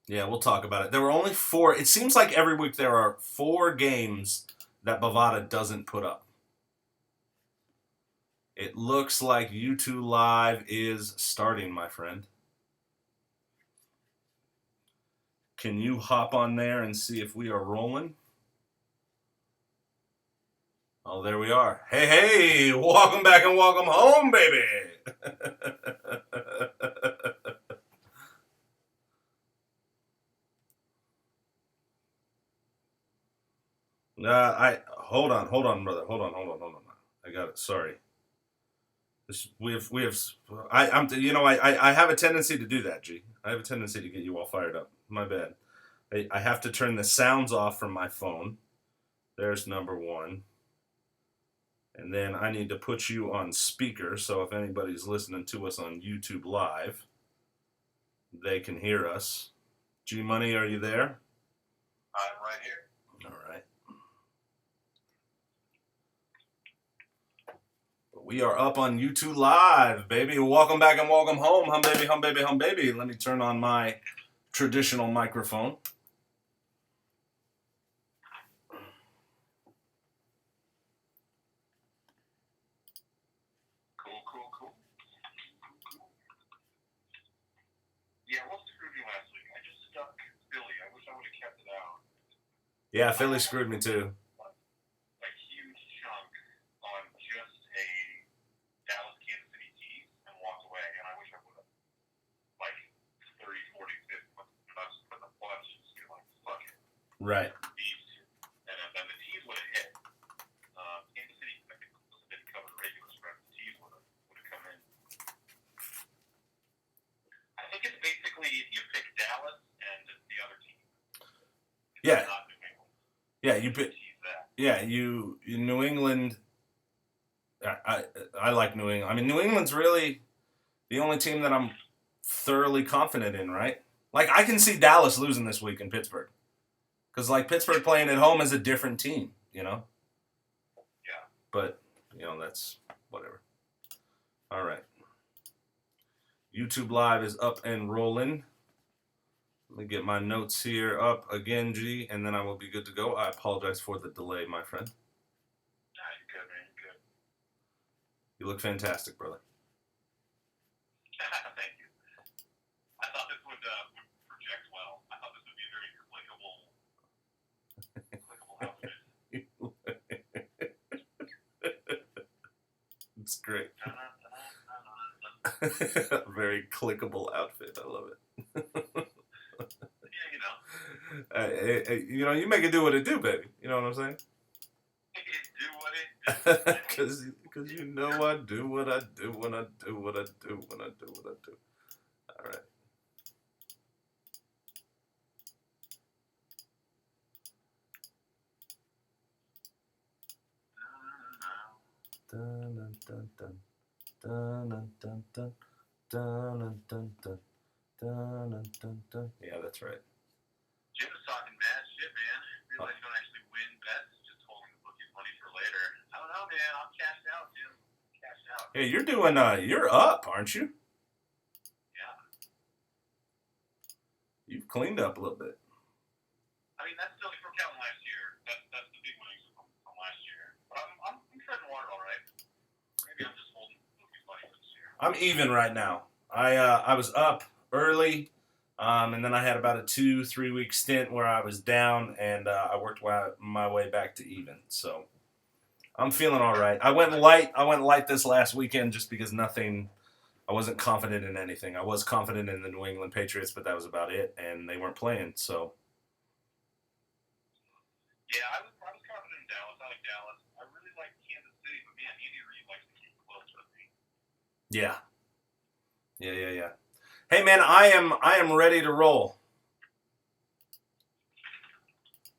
Yeah, we'll talk about it. There were only 4. It seems like every week there are 4 games that Bovada doesn't put up. It looks like U2 Live is starting, my friend. Can you hop on there and see if we are rolling? Oh, there we are. Hey, hey, welcome back and welcome home, baby. I hold on, brother. Hold on. I got it. Sorry. We have. I have a tendency to do that, G. I have a tendency to get you all fired up. My bad. I have to turn the sounds off from my phone. There's number one. And then I need to put you on speaker so if anybody's listening to us on YouTube Live, they can hear us. G Money, are you there? I'm right here. All right. We are up on YouTube Live, baby. Welcome back and welcome home, hum baby, hum baby, hum baby. Let me turn on my traditional microphone. Cool. Yeah, what screwed me last week? I just stuck Philly. I wish I would have kept it out. Yeah, Philly screwed me too. A huge chunk on just a Dallas Kansas City tease and walked away, and I wish I would have. Like 30, 40, 50, but the plus just be like, fuck it. Right. These two. And then the tease would have hit. Kansas City didn't cover the regular spread. The tease would have come in. I think it's basically you pick Dallas and the other team. Yeah. Not New England. Yeah, you pick. Yeah, you New England. I like New England. I mean, New England's really the only team that I'm thoroughly confident in, right? Like, I can see Dallas losing this week in Pittsburgh. Because, like, Pittsburgh playing at home is a different team, you know? Yeah. But, that's whatever. All right. YouTube Live is up and rolling. Let me get my notes here up again, G, and then I will be good to go. I apologize for the delay, my friend. Nah, you're good, man. You're good. You look fantastic, brother. Thank you. I thought this would project well. I thought this would be a very clickable outfit. It's great. Very clickable outfit. I love it. Yeah, you make it do what it do, baby. You know what I'm saying? Make it do what it do. Because you know I do what I do when I do what I do when I do what I do. All right. Dun, dun, dun, dun. Dun, dun, dun, dun. Dun, dun, dun, dun. Dun, dun, dun, dun. Yeah, that's right. Jim was talking mad shit, man. Realized you don't actually win bets, just holding the bookie's money for later. I don't know, man. I'm cashed out, Jim. Cashed out. Hey, you're up, aren't you? Yeah. You've cleaned up a little bit. I mean, that's still from counting last year. That's the big winnings from last year. But I'm treading water all right. Maybe I'm just holding bookie's money for this year. I'm even right now. I was up early. And then I had about a 2-3 week stint where I was down, and I worked my way back to even. So I'm feeling all right. I went light this last weekend just because I wasn't confident in anything. I was confident in the New England Patriots, but that was about it, and they weren't playing. So yeah, I was confident in Dallas. I like Dallas. I really like Kansas City, but man, Andy Reid likes to keep close with me. Yeah. Hey man, I am ready to roll.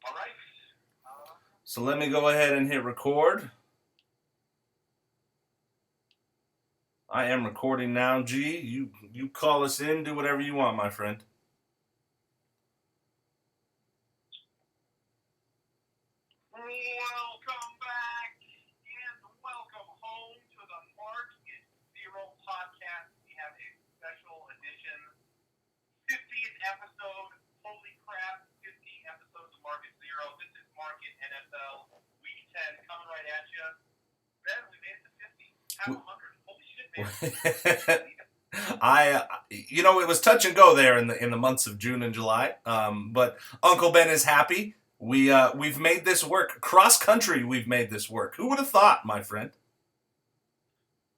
All right. So let me go ahead and hit record. I am recording now, G. You call us in, do whatever you want, my friend. Welcome back and welcome home to the Mark is Zero podcast. We have a special edition, 50th episode It was touch and go there in the months of June and July. But Uncle Ben is happy. We've made this work. Cross country, we've made this work. Who would have thought, my friend?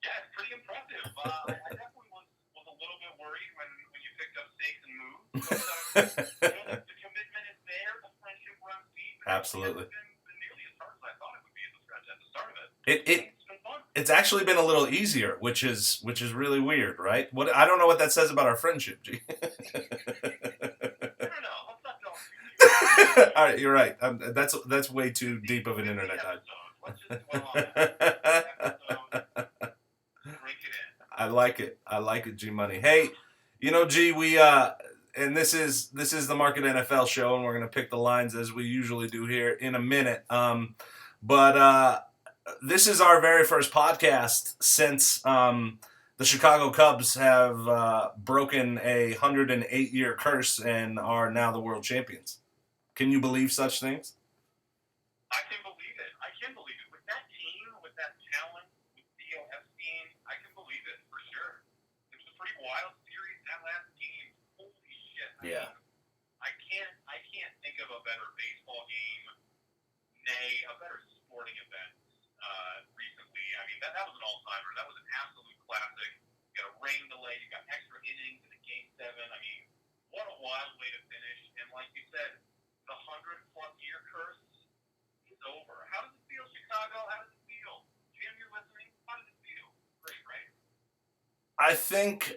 Yeah, it's pretty impressive. I definitely was a little bit worried when you picked up stakes and moved. But the commitment is there. The friendship runs deep. Absolutely. It's been nearly as hard as I thought it would be at the start of it. It's been fun. It's actually been a little easier, which is really weird, right? What I don't know what that says about our friendship, G. I don't know. Let's not go too deep. All right, you're right. That's way too deep of an internet dive. Let's just dwell on that episode. Break it in. I like it, G Money. Hey, G, we and this is the Market NFL show, and we're gonna pick the lines as we usually do here in a minute. But this is our very first podcast since the Chicago Cubs have broken a 108-year curse and are now the world champions. Can you believe such things? I can believe it. With that team, with that talent, with Theo Epstein, I can believe it for sure. It was a pretty wild series, that last game. Holy shit. Yeah. I can't think of a better baseball game, nay, a better sporting event recently. I mean, that was an all-timer. That was an absolute classic. You got a rain delay. You got extra innings in a Game 7. I mean, what a wild way to finish. And like you said, the 100-plus-year curse is over. How does it feel, Chicago? How does it feel? Jim, you're listening. How does it feel? Great, right? I think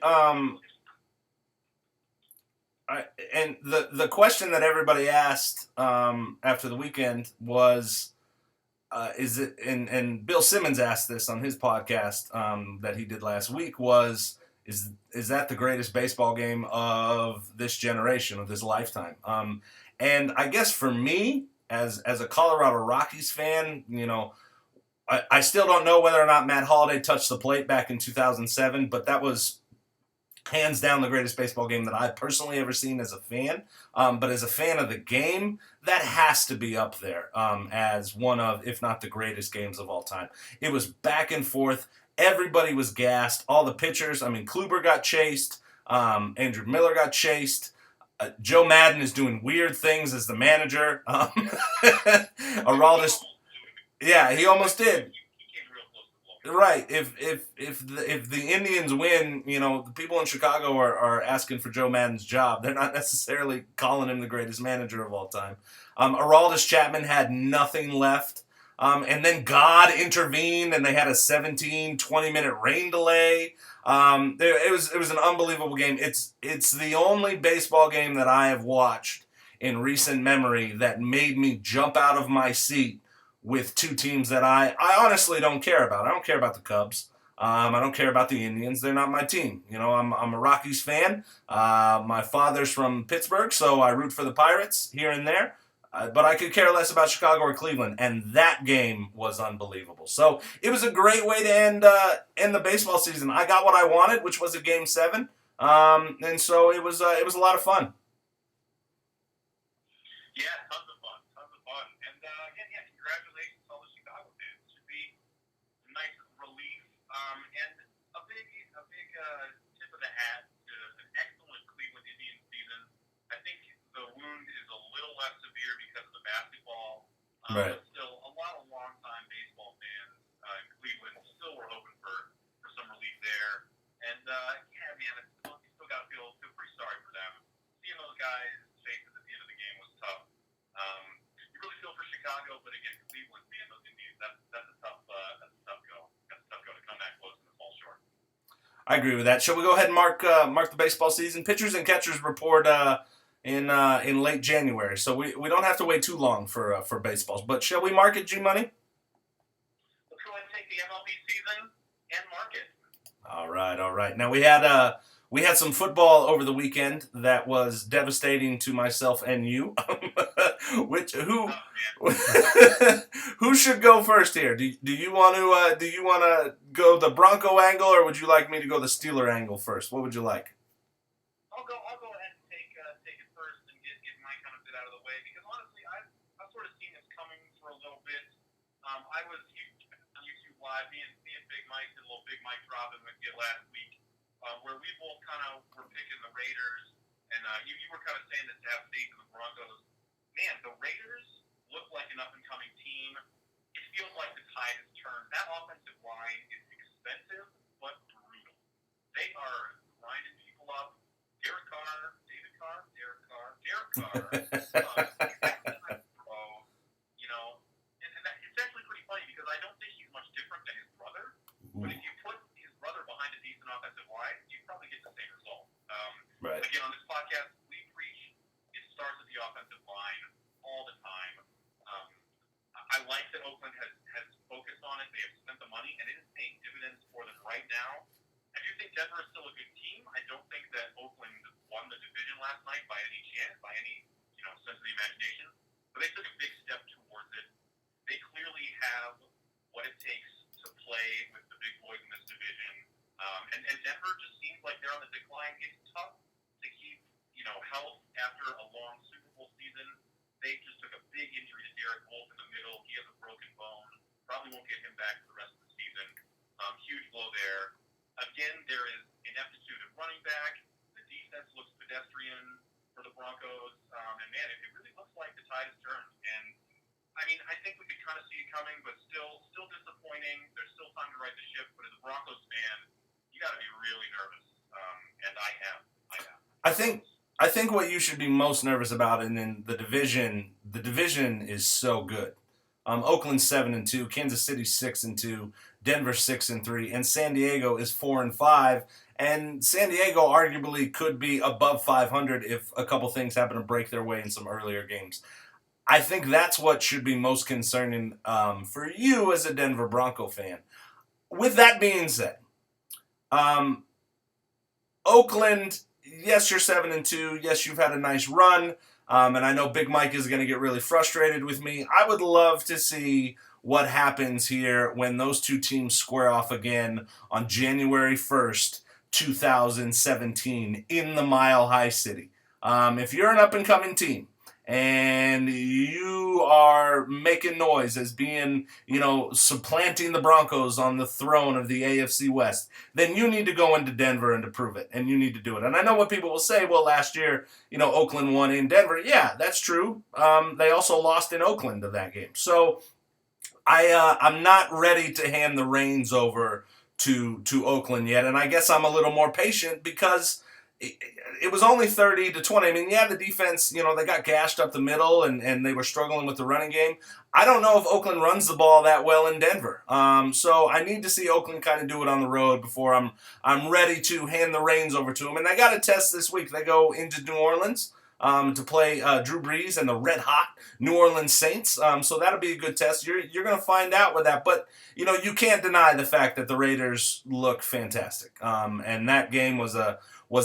and the question that everybody asked after the weekend was, is it? And Bill Simmons asked this on his podcast that he did last week. Is that the greatest baseball game of this generation, of this lifetime? And I guess for me, as a Colorado Rockies fan, I still don't know whether or not Matt Holliday touched the plate back in 2007, but that was hands down the greatest baseball game that I've personally ever seen as a fan. But as a fan of the game, that has to be up there as one of, if not the greatest games of all time. It was back and forth. Everybody was gassed. All the pitchers. I mean, Kluber got chased. Andrew Miller got chased. Joe Madden is doing weird things as the manager. Aroldis, yeah, he almost did. Right. If the Indians win, the people in Chicago are asking for Joe Madden's job. They're not necessarily calling him the greatest manager of all time. Aroldis Chapman had nothing left. And then God intervened, and they had a 20-minute rain delay. It was an unbelievable game. It's the only baseball game that I have watched in recent memory that made me jump out of my seat with two teams that I honestly don't care about. I don't care about the Cubs. I don't care about the Indians. They're not my team. I'm a Rockies fan. My father's from Pittsburgh, so I root for the Pirates here and there. But I could care less about Chicago or Cleveland, and that game was unbelievable. So it was a great way to end the baseball season. I got what I wanted, which was a Game 7, and so it was a lot of fun. Yeah, tons of fun, and again, congratulations to all the Chicago fans. It should be a nice relief, and a big tip of the hat to an excellent Cleveland Indians season. I think the wound is a little less severe because of the basketball. Right. But still, a lot of longtime baseball fans in Cleveland still were hoping for some relief there. And, yeah, man, you still got to feel pretty sorry for them. Seeing those guys' faces at the end of the game was tough. You really feel for Chicago, but again, Cleveland, man, those Indians, that's a tough go. That's a tough go to come that close and fall short. I agree with that. Shall we go ahead and mark the baseball season? Pitchers and catchers report in late January, so we don't have to wait too long for baseballs. But shall we mark it, G Money? Let's go ahead and take the MLB season and mark it. All right. Now we had some football over the weekend that was devastating to myself and you. Who should go first here? Do you want to go the Bronco angle, or would you like me to go the Steeler angle first? What would you like? I'll go ahead and take it first and get my kind of bit out of the way, because honestly, I've sort of seen this coming for a little bit. I was on YouTube 5. Me and Big Mike did a little Big Mike dropping with you last week, where we both kind of were picking the Raiders, and you were kind of saying that to have faith in the Broncos. Man, the Raiders look like an up-and-coming team. It feels like the tide has turned. That offensive line is expensive, but brutal. They are grinding people up. Derek Carr, David Carr, Derek Carr, Derek Carr. You know, and it's actually pretty funny because I don't think he's much different than his brother. But if you put his brother behind a decent offensive line, you probably get the same result. Right. Again, on this podcast, we preach it starts with the offensive line all the time. I like that Oakland has focused on it. They have spent the money, and it is paying dividends for them right now. I do think Denver is still a good team. I don't think that Oakland won the division last night by any chance, by any sense of the imagination. But they took a big step towards it. They clearly have what it takes to play with the big boys in this division. And Denver just seems like they're on the decline. It's tough to keep health after a long Super Bowl season. They just took a big injury to Derek Wolf in the middle. He has a broken bone. Probably won't get him back for the rest of the season. Huge blow there. Again, there is ineptitude at running back. The defense looks pedestrian for the Broncos. And man, it really looks like the tide has turned. And I mean, I think we could kind of see it coming, but still disappointing. There's still time to right the ship. But as a Broncos fan, you got to be really nervous. And I am. I think what you should be most nervous about, and then the division is so good. Oakland 7-2, Kansas City 6-2, Denver 6-3, and San Diego is 4-5. And San Diego arguably could be above 500 if a couple things happen to break their way in some earlier games. I think that's what should be most concerning for you as a Denver Bronco fan. With that being said, Oakland, yes, you're 7-2. Yes, you've had a nice run. And I know Big Mike is going to get really frustrated with me. I would love to see what happens here when those two teams square off again on January 1st, 2017 in the Mile High City. If you're an up-and-coming team and you are making noise as being, supplanting the Broncos on the throne of the AFC West, then you need to go into Denver and to prove it, and you need to do it. And I know what people will say, well, last year, Oakland won in Denver. Yeah, that's true. They also lost in Oakland of that game. So I'm not ready to hand the reins over to Oakland yet, and I guess I'm a little more patient because it was only 30-20. I mean, yeah, the defense, they got gashed up the middle and they were struggling with the running game. I don't know if Oakland runs the ball that well in Denver. So I need to see Oakland kind of do it on the road before I'm ready to hand the reins over to them. And I got a test this week. They go into New Orleans to play Drew Brees and the red-hot New Orleans Saints. So that'll be a good test. You're going to find out with that. But, you can't deny the fact that the Raiders look fantastic. And that game was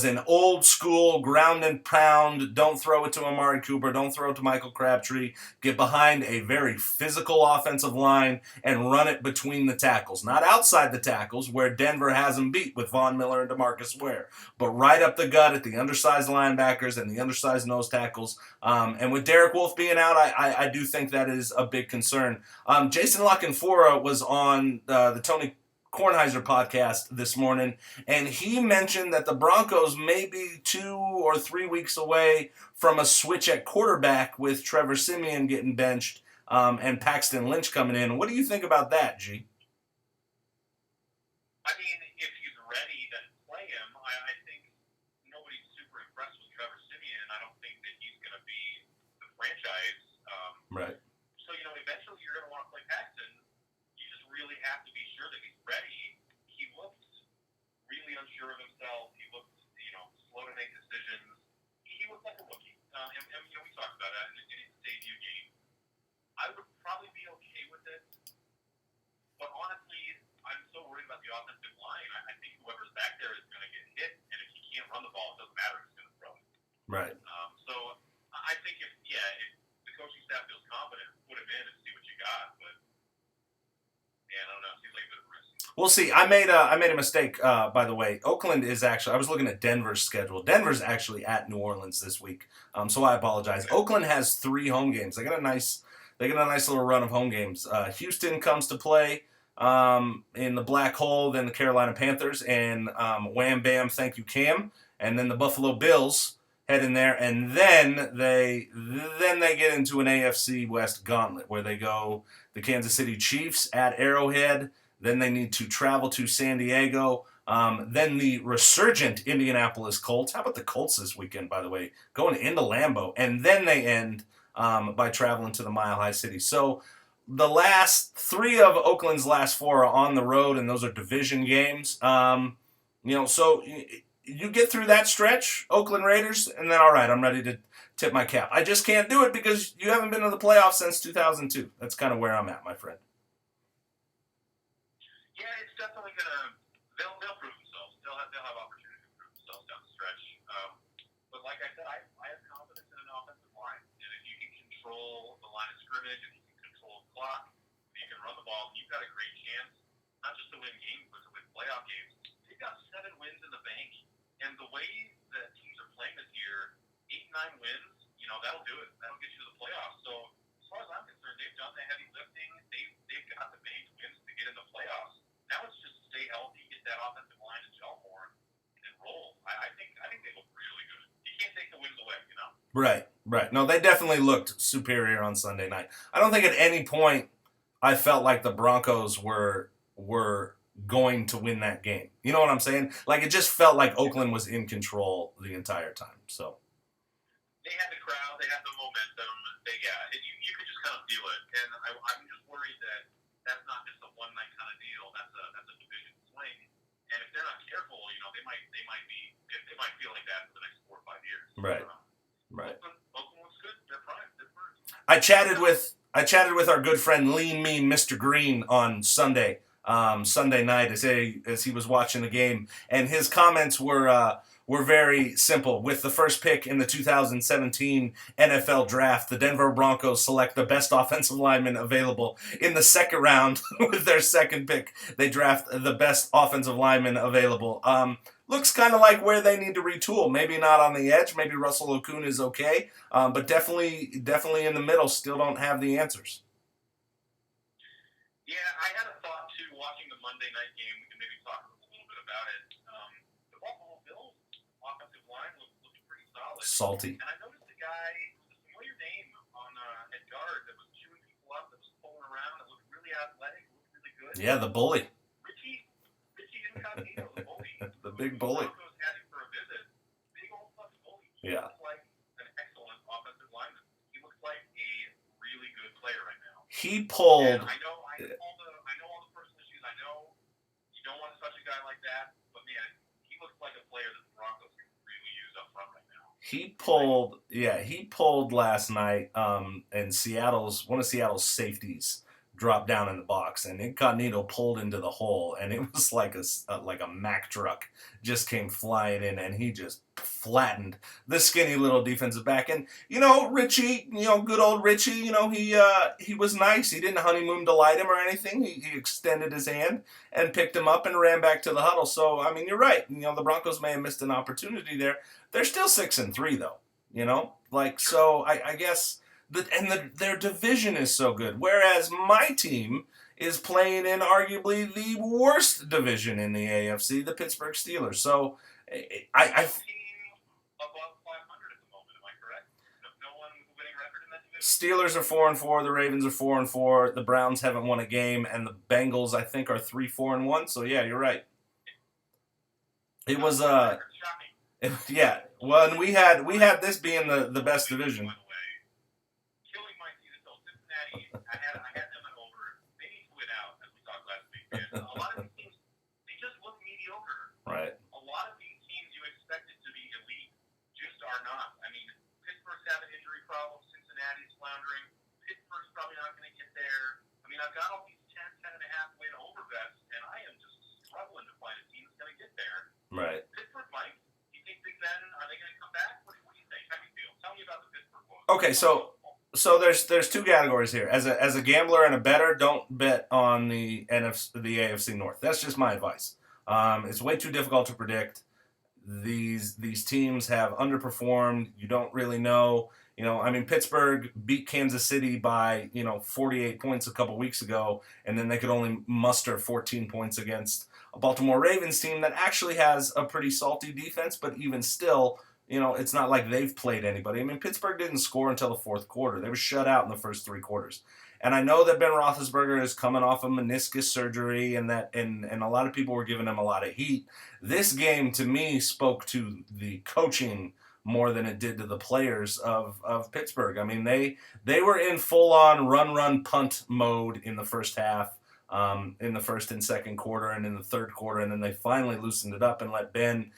an old school ground and pound, don't throw it to Amari Cooper, don't throw it to Michael Crabtree, get behind a very physical offensive line and run it between the tackles. Not outside the tackles where Denver has them beat with Von Miller and DeMarcus Ware, but right up the gut at the undersized linebackers and the undersized nose tackles. And with Derek Wolf being out, I do think that is a big concern. Jason LaCanfora was on the Tony Kornheiser podcast this morning, and he mentioned that the Broncos may be 2 or 3 weeks away from a switch at quarterback with Trevor Siemian getting benched and Paxton Lynch coming in. What do you think about that, G? I mean, if he's ready, then play him. I think nobody's super impressed with Trevor Siemian, and I don't think that he's going to be the franchise. Right. So, eventually you're going to want to play Paxton. You just really have to be sure that he's ready. He looked really unsure of himself. He looked, slow to make decisions. He looked like a rookie. And we talked about that in his debut game. I would probably be okay with it. But honestly, I'm so worried about the offensive line. I think whoever's back there is going to get hit. And if he can't run the ball, it doesn't matter who's going to throw it. Right. So I think if the coaching staff feels confident, put him in and see what you got. But I don't know. It seems like a bit of a risk. We'll see. I made a mistake, by the way. Oakland is actually, I was looking at Denver's schedule. Denver's actually at New Orleans this week, so I apologize. Okay. Oakland has 3 home games. They got a nice little run of home games. Houston comes to play. in the black hole than the Carolina Panthers, and wham bam, thank you Cam, and then the Buffalo Bills head in there, and then they get into an AFC West gauntlet where they go the Kansas City Chiefs at Arrowhead. Then they need to travel to San Diego. Then the resurgent Indianapolis Colts. How about the Colts this weekend, by the way, going into Lambeau, and then they end by traveling to the Mile High City. So the last three of Oakland's last four are on the road, and those are division games. So you get through that stretch, Oakland Raiders, and then all right, I'm ready to tip my cap. I just can't do it because you haven't been to the playoffs since 2002. That's kind of where I'm at, my friend. Yeah, it's definitely gonna. They'll prove themselves. They'll have opportunity to prove themselves down the stretch. But like I said, I have confidence in an offensive line, and if you can control the line of scrimmage, if you can control the clock, if you can run the ball, you've got a great chance not just to win games, but to win playoff games. They've got 7 wins in the bank, and the way that teams are playing this year, 8, 9 wins, that'll do it. That'll get you to the playoffs. So as far as I'm concerned, they've done the heavy lifting. They've got the banked wins to get in the playoffs. Now it's just stay healthy, get that offensive line to gel more, and roll. I think they look really good. You can't take the wins away. Right. No, they definitely looked superior on Sunday night. I don't think at any point I felt like the Broncos were going to win that game. You know what I'm saying? Like it just felt like Oakland was in control the entire time. So they had the crowd, they had the momentum. You could just kind of feel it. And I'm just worried that that's not just a one night kind of deal. That's a division swing. And if they're not careful, they might feel like that for the next 4 or 5 years. Right. Oakland looks good. They're prime. They're first. I chatted with our good friend Lean Mean Mr. Green on Sunday night as he was watching the game, and his comments were very simple. With the first pick in the 2017 NFL Draft, the Denver Broncos select the best offensive lineman available. In the second round, with their second pick, they draft the best offensive lineman available. Looks kind of like where they need to retool. Maybe not on the edge. Maybe Russell Okun is okay, but definitely in the middle. Still don't have the answers. Yeah, I had a thought too. Watching the Monday night game, we can maybe talk a little bit about it. The Buffalo Bills offensive line looked pretty solid. Salty. And I noticed a guy with a familiar name on at guard that was chewing people up, that was pulling around, that looked really athletic, looked really good. Yeah, the bully. Richie Incognito, the bully. The big bully. The Broncos had him for a visit. Big old fucking bully. He Yeah. looks like an excellent offensive lineman. He looks like a really good player right now. He pulled. And I know all the personal issues. I know you don't want such a guy like that, but man, he looks like a player that the Broncos can really use up front right now. He pulled last night, and one of Seattle's safeties dropped down in the box, and Incognito pulled into the hole, and it was like a Mack truck just came flying in, and he just flattened the skinny little defensive back. And Richie, good old Richie, he was nice. He didn't honeymoon delight him or anything. He extended his hand and picked him up and ran back to the huddle. So I mean, you're right. The Broncos may have missed an opportunity there. They're still 6-3 though. So I guess. Their division is so good, whereas my team is playing in arguably the worst division in the AFC, the Pittsburgh Steelers. So I team above 500 at the moment. Am I correct? No one with a winning record in that division. Steelers are 4-4, the Ravens are 4-4, the Browns haven't won a game, and the Bengals I think are 3-4-1. So yeah, you're right. It was yeah. Well, and we had this being the best division. I had them at over. They need to win out, as we talked last week. And a lot of these teams, they just look mediocre. Right. A lot of these teams you expected to be elite just are not. I mean, Pittsburgh's having injury problems. Cincinnati's floundering. Pittsburgh's probably not going to get there. I mean, I've got all these 10.5 win over bets, and I am just struggling to find a team that's going to get there. Right. Pittsburgh might. Do you think Big Ben, are they going to come back? What do you think? How do you feel? Tell me about the Pittsburgh quote. Okay, so there's two categories here. As a gambler and a bettor, don't bet on the AFC North. That's just my advice. It's way too difficult to predict. These teams have underperformed. You don't really know I mean, Pittsburgh beat Kansas City by 48 points a couple weeks ago, and then they could only muster 14 points against a Baltimore Ravens team that actually has a pretty salty defense, but even still, it's not like they've played anybody. I mean, Pittsburgh didn't score until the fourth quarter. They were shut out in the first three quarters. And I know that Ben Roethlisberger is coming off of meniscus surgery, and a lot of people were giving him a lot of heat. This game, to me, spoke to the coaching more than it did to the players of Pittsburgh. I mean, they were in full-on run, punt mode in the first half, in the first and second quarter, and in the third quarter, and then they finally loosened it up and let Ben,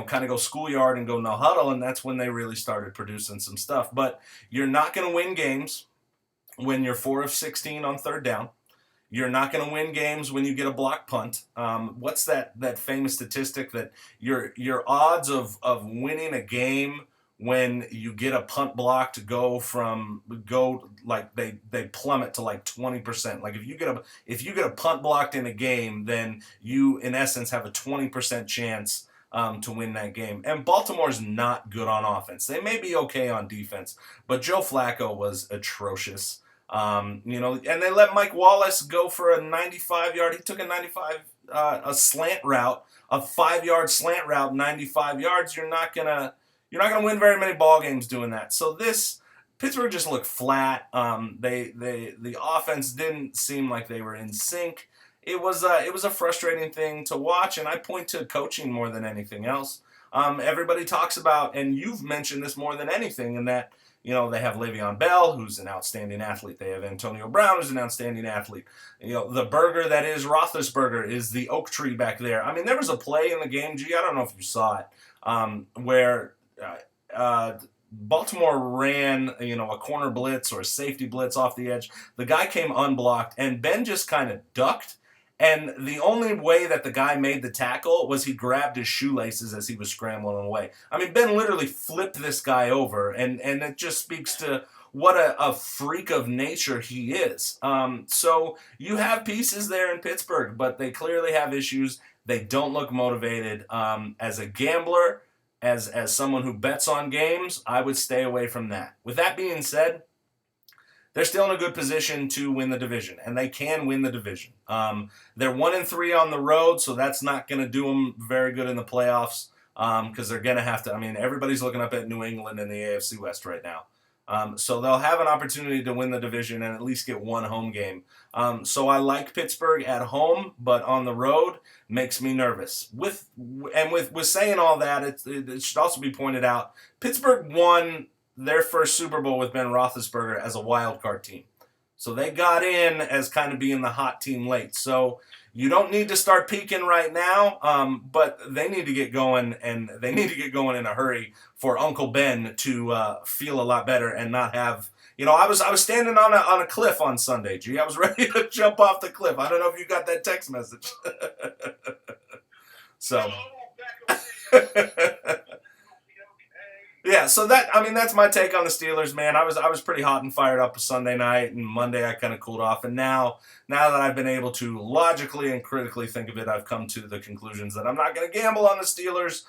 kind of go schoolyard and go no huddle, and that's when they really started producing some stuff. But you're not going to win games when you're 4 of 16 on third down. You're not going to win games when you get a block punt. What's that famous statistic that your odds of winning a game when you get a punt block to go like they plummet to like 20%. Like if you get a punt blocked in a game, then you in essence have a 20% chance to win that game. And Baltimore's not good on offense. They may be okay on defense, but Joe Flacco was atrocious. And they let Mike Wallace go for a 95-yard. He took a slant route, a 5-yard slant route, 95 yards. You're not gonna win very many ball games doing that. So this Pittsburgh just looked flat. The offense didn't seem like they were in sync. It was a frustrating thing to watch, and I point to coaching more than anything else. Everybody talks about, and you've mentioned this more than anything, in that they have Le'Veon Bell, who's an outstanding athlete. They have Antonio Brown, who's an outstanding athlete. The burger that is Roethlisberger is the oak tree back there. I mean, there was a play in the game, G, I don't know if you saw it, where Baltimore ran, a corner blitz or a safety blitz off the edge. The guy came unblocked, and Ben just kind of ducked. And the only way that the guy made the tackle was he grabbed his shoelaces as he was scrambling away. I mean, Ben literally flipped this guy over, and it just speaks to what a freak of nature he is. So you have pieces there in Pittsburgh, but they clearly have issues. They don't look motivated. As a gambler, as someone who bets on games, I would stay away from that. With that being said, they're still in a good position to win the division, and they can win the division. They're 1-3 on the road, so that's not going to do them very good in the playoffs, because they're going to have to. I mean, everybody's looking up at New England in the AFC West right now. So they'll have an opportunity to win the division and at least get one home game. So I like Pittsburgh at home, but on the road makes me nervous. With saying all that, it should also be pointed out, Pittsburgh won their first Super Bowl with Ben Roethlisberger as a wild card team. So they got in as kind of being the hot team late. So you don't need to start peaking right now, but they need to get going, and they need to get going in a hurry for Uncle Ben to feel a lot better and not have. I was standing on a cliff on Sunday, G. I was ready to jump off the cliff. I don't know if you got that text message. So. Yeah, so that's my take on the Steelers, man. I was pretty hot and fired up Sunday night, and Monday I kind of cooled off, and now that I've been able to logically and critically think of it, I've come to the conclusions that I'm not going to gamble on the Steelers,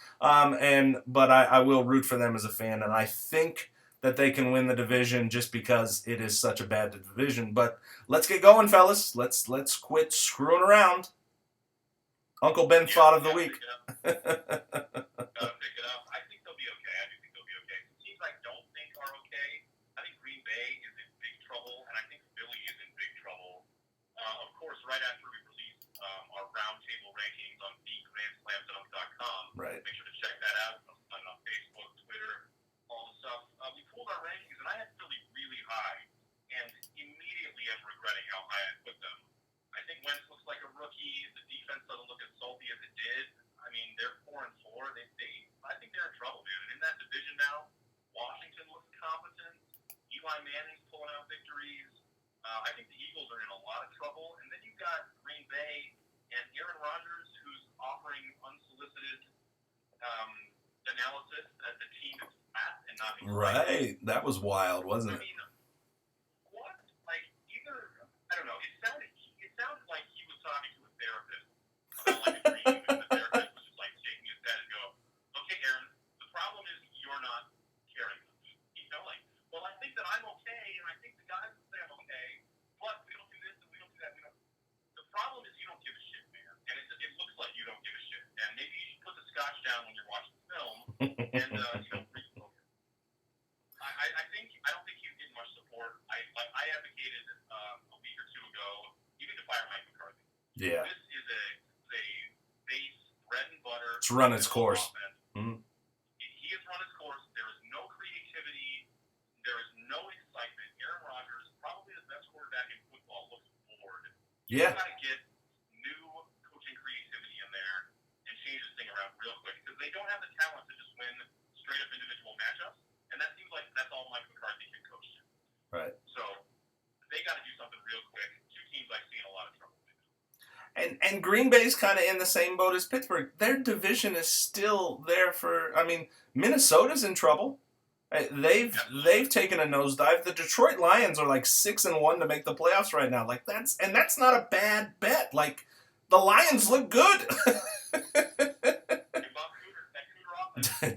but I will root for them as a fan, and I think that they can win the division just because it is such a bad division. But let's get going, fellas. Let's quit screwing around. Uncle Ben thought of the week. Pick it up. I think they'll be okay. I do think they'll be okay. Some teams I don't think are okay. I think Green Bay is in big trouble, and I think Philly is in big trouble. Of course, right after we release our roundtable rankings on theGrandSlamDunk.com, right. Make sure to check that out on Facebook, Twitter, all the stuff. We pulled our rankings, and I had Philly really high, and immediately I'm regretting how high I put them. I think Wentz looks like a rookie. The defense doesn't look as salty as it did. I mean, they're 4-4. I think they're in trouble, man. And in that division now, Washington looks competent. Eli Manning's pulling out victories. I think the Eagles are in a lot of trouble. And then you've got Green Bay and Aaron Rodgers, who's offering unsolicited analysis that the team is fat and not being right. That was wild, wasn't it? I mean, what? Like, either, I don't know. It sounded like he was talking to a therapist about like a dream, and the therapist was just like shaking his head and go, "Okay, Aaron, the problem is you're not caring." Like, well, Yeah. This is a base bread and butter. It's run its course. Mm-hmm. He has run its course. There is no creativity. There is no excitement. Aaron Rodgers, probably the best quarterback in football, looks bored. Yeah. You got to get new coaching creativity in there and change this thing around real quick because they don't have the talent to just win straight up individual matchups, and that seems like that's all Mike McCarthy can coach to. Right. So they got to do something real quick. Two teams I see in a lot of trouble. And Green Bay's kind of in the same boat as Pittsburgh. Their division is still there for. I mean, Minnesota's in trouble. They've taken a nosedive. The Detroit Lions are like 6-1 to make the playoffs right now. Like that's not a bad bet. Like the Lions look good.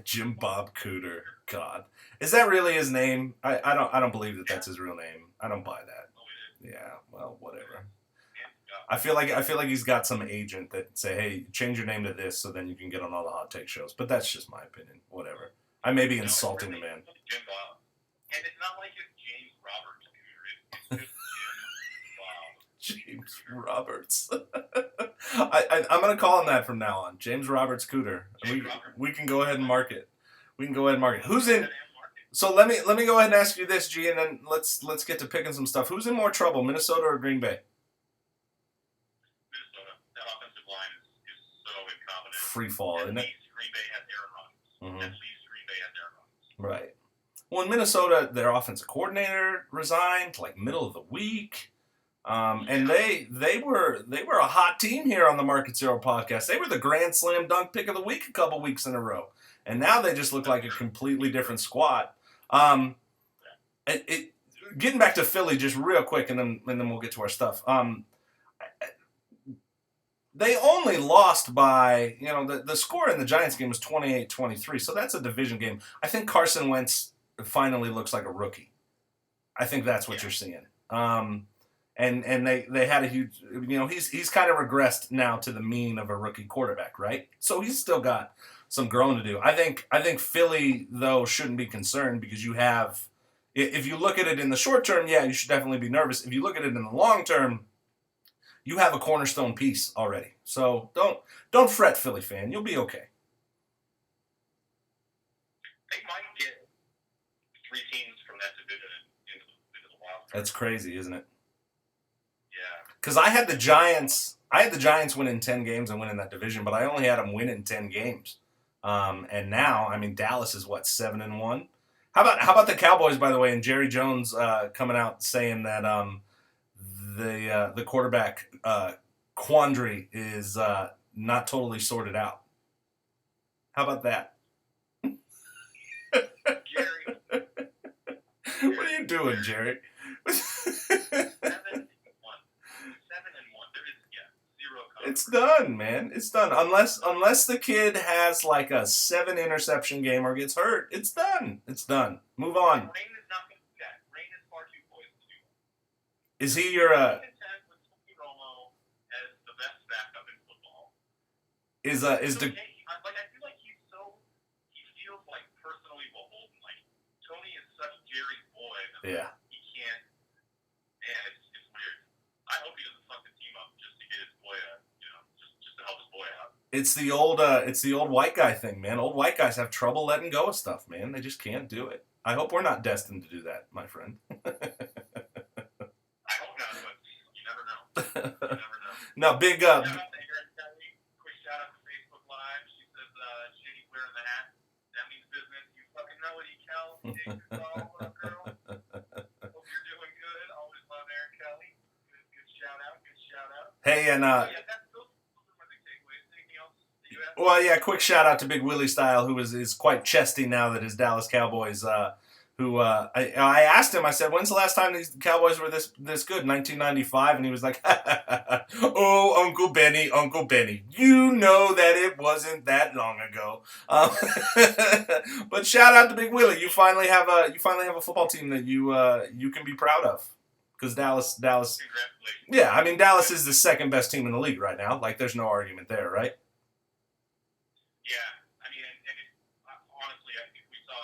Jim Bob Cooter. God, is that really his name? I don't believe that that's his real name. I don't buy that. Yeah. Well, whatever. I feel like he's got some agent that say, hey, change your name to this so then you can get on all the hot take shows. But that's just my opinion. Whatever. I may be insulting the man. Jim Bob. And it's not like it's James Roberts Cooter. It's James Bob. James Roberts. I'm going to call him that from now on. James Roberts Cooter. We can go ahead and mark it. Who's in? So let me go ahead and ask you this, G, and then let's get to picking some stuff. Who's in more trouble, Minnesota or Green Bay? Free fall, isn't it? At least Green Bay has Aaron Rodgers. Right. Well, in Minnesota, their offensive coordinator resigned like middle of the week, and they were a hot team here on the Market Zero podcast. They were the Grand Slam Dunk Pick of the Week a couple weeks in a row, and now they just look like a completely different squad. Getting back to Philly just real quick, and then we'll get to our stuff. They only lost by, the score in the Giants game was 28-23, so that's a division game. I think Carson Wentz finally looks like a rookie. I think that's what you're seeing. And they had a huge, he's kind of regressed now to the mean of a rookie quarterback, right? So he's still got some growing to do. I think Philly, though, shouldn't be concerned because you have, if you look at it in the short term, yeah, you should definitely be nervous. If you look at it in the long term, you have a cornerstone piece already. So don't fret, Philly fan. You'll be okay. They might get 3 teams from that division into the wild card. That's crazy, isn't it? Yeah. Because I had the Giants winning 10 games and winning that division, but I only had them winning 10 games. And now, Dallas is 7-1. How about the Cowboys, by the way, and Jerry Jones coming out saying that the quarterback quandary is not totally sorted out. How about that? Jerry. What are you doing, Jerry? 7-1. There is 0 coverage. It's done, man. It's done. Unless the kid has like a 7 interception game or gets hurt, it's done. It's done. Move on. Rain is not going to do that. Rain is far too poised to do that. Is he your I'm content with Tony Romo as the best backup in football. is I the feel like he feels like personally beholden. Like Tony is such Jerry's boy that he can't. Man, it's weird. I hope he doesn't fuck the team up just to get his boy just to help his boy out. It's the old white guy thing, man. Old white guys have trouble letting go of stuff, man. They just can't do it. I hope we're not destined to do that, my friend. I hope not, but you never know. No, big Shout out to Erin Kelly. Quick shout out to Facebook Live. She says Shady's wearing the hat. That means business. You fucking know it, Kel. What up, girl? Hope you're doing good. Always love Erin Kelly. Good shout out. Hey, and those are my big takeaways. Anything else that you have? well, yeah, quick shout out to Big Willie Style, who is quite chesty now that his Dallas Cowboys. I asked him. I said, "When's the last time these Cowboys were this good?" 1995, and he was like, "Oh, Uncle Benny, you know that it wasn't that long ago." But shout out to Big Willie. You finally have a football team that you can be proud of. Because Dallas, yeah, Dallas is the second best team in the league right now. Like, there's no argument there, right? Yeah, honestly, I think we saw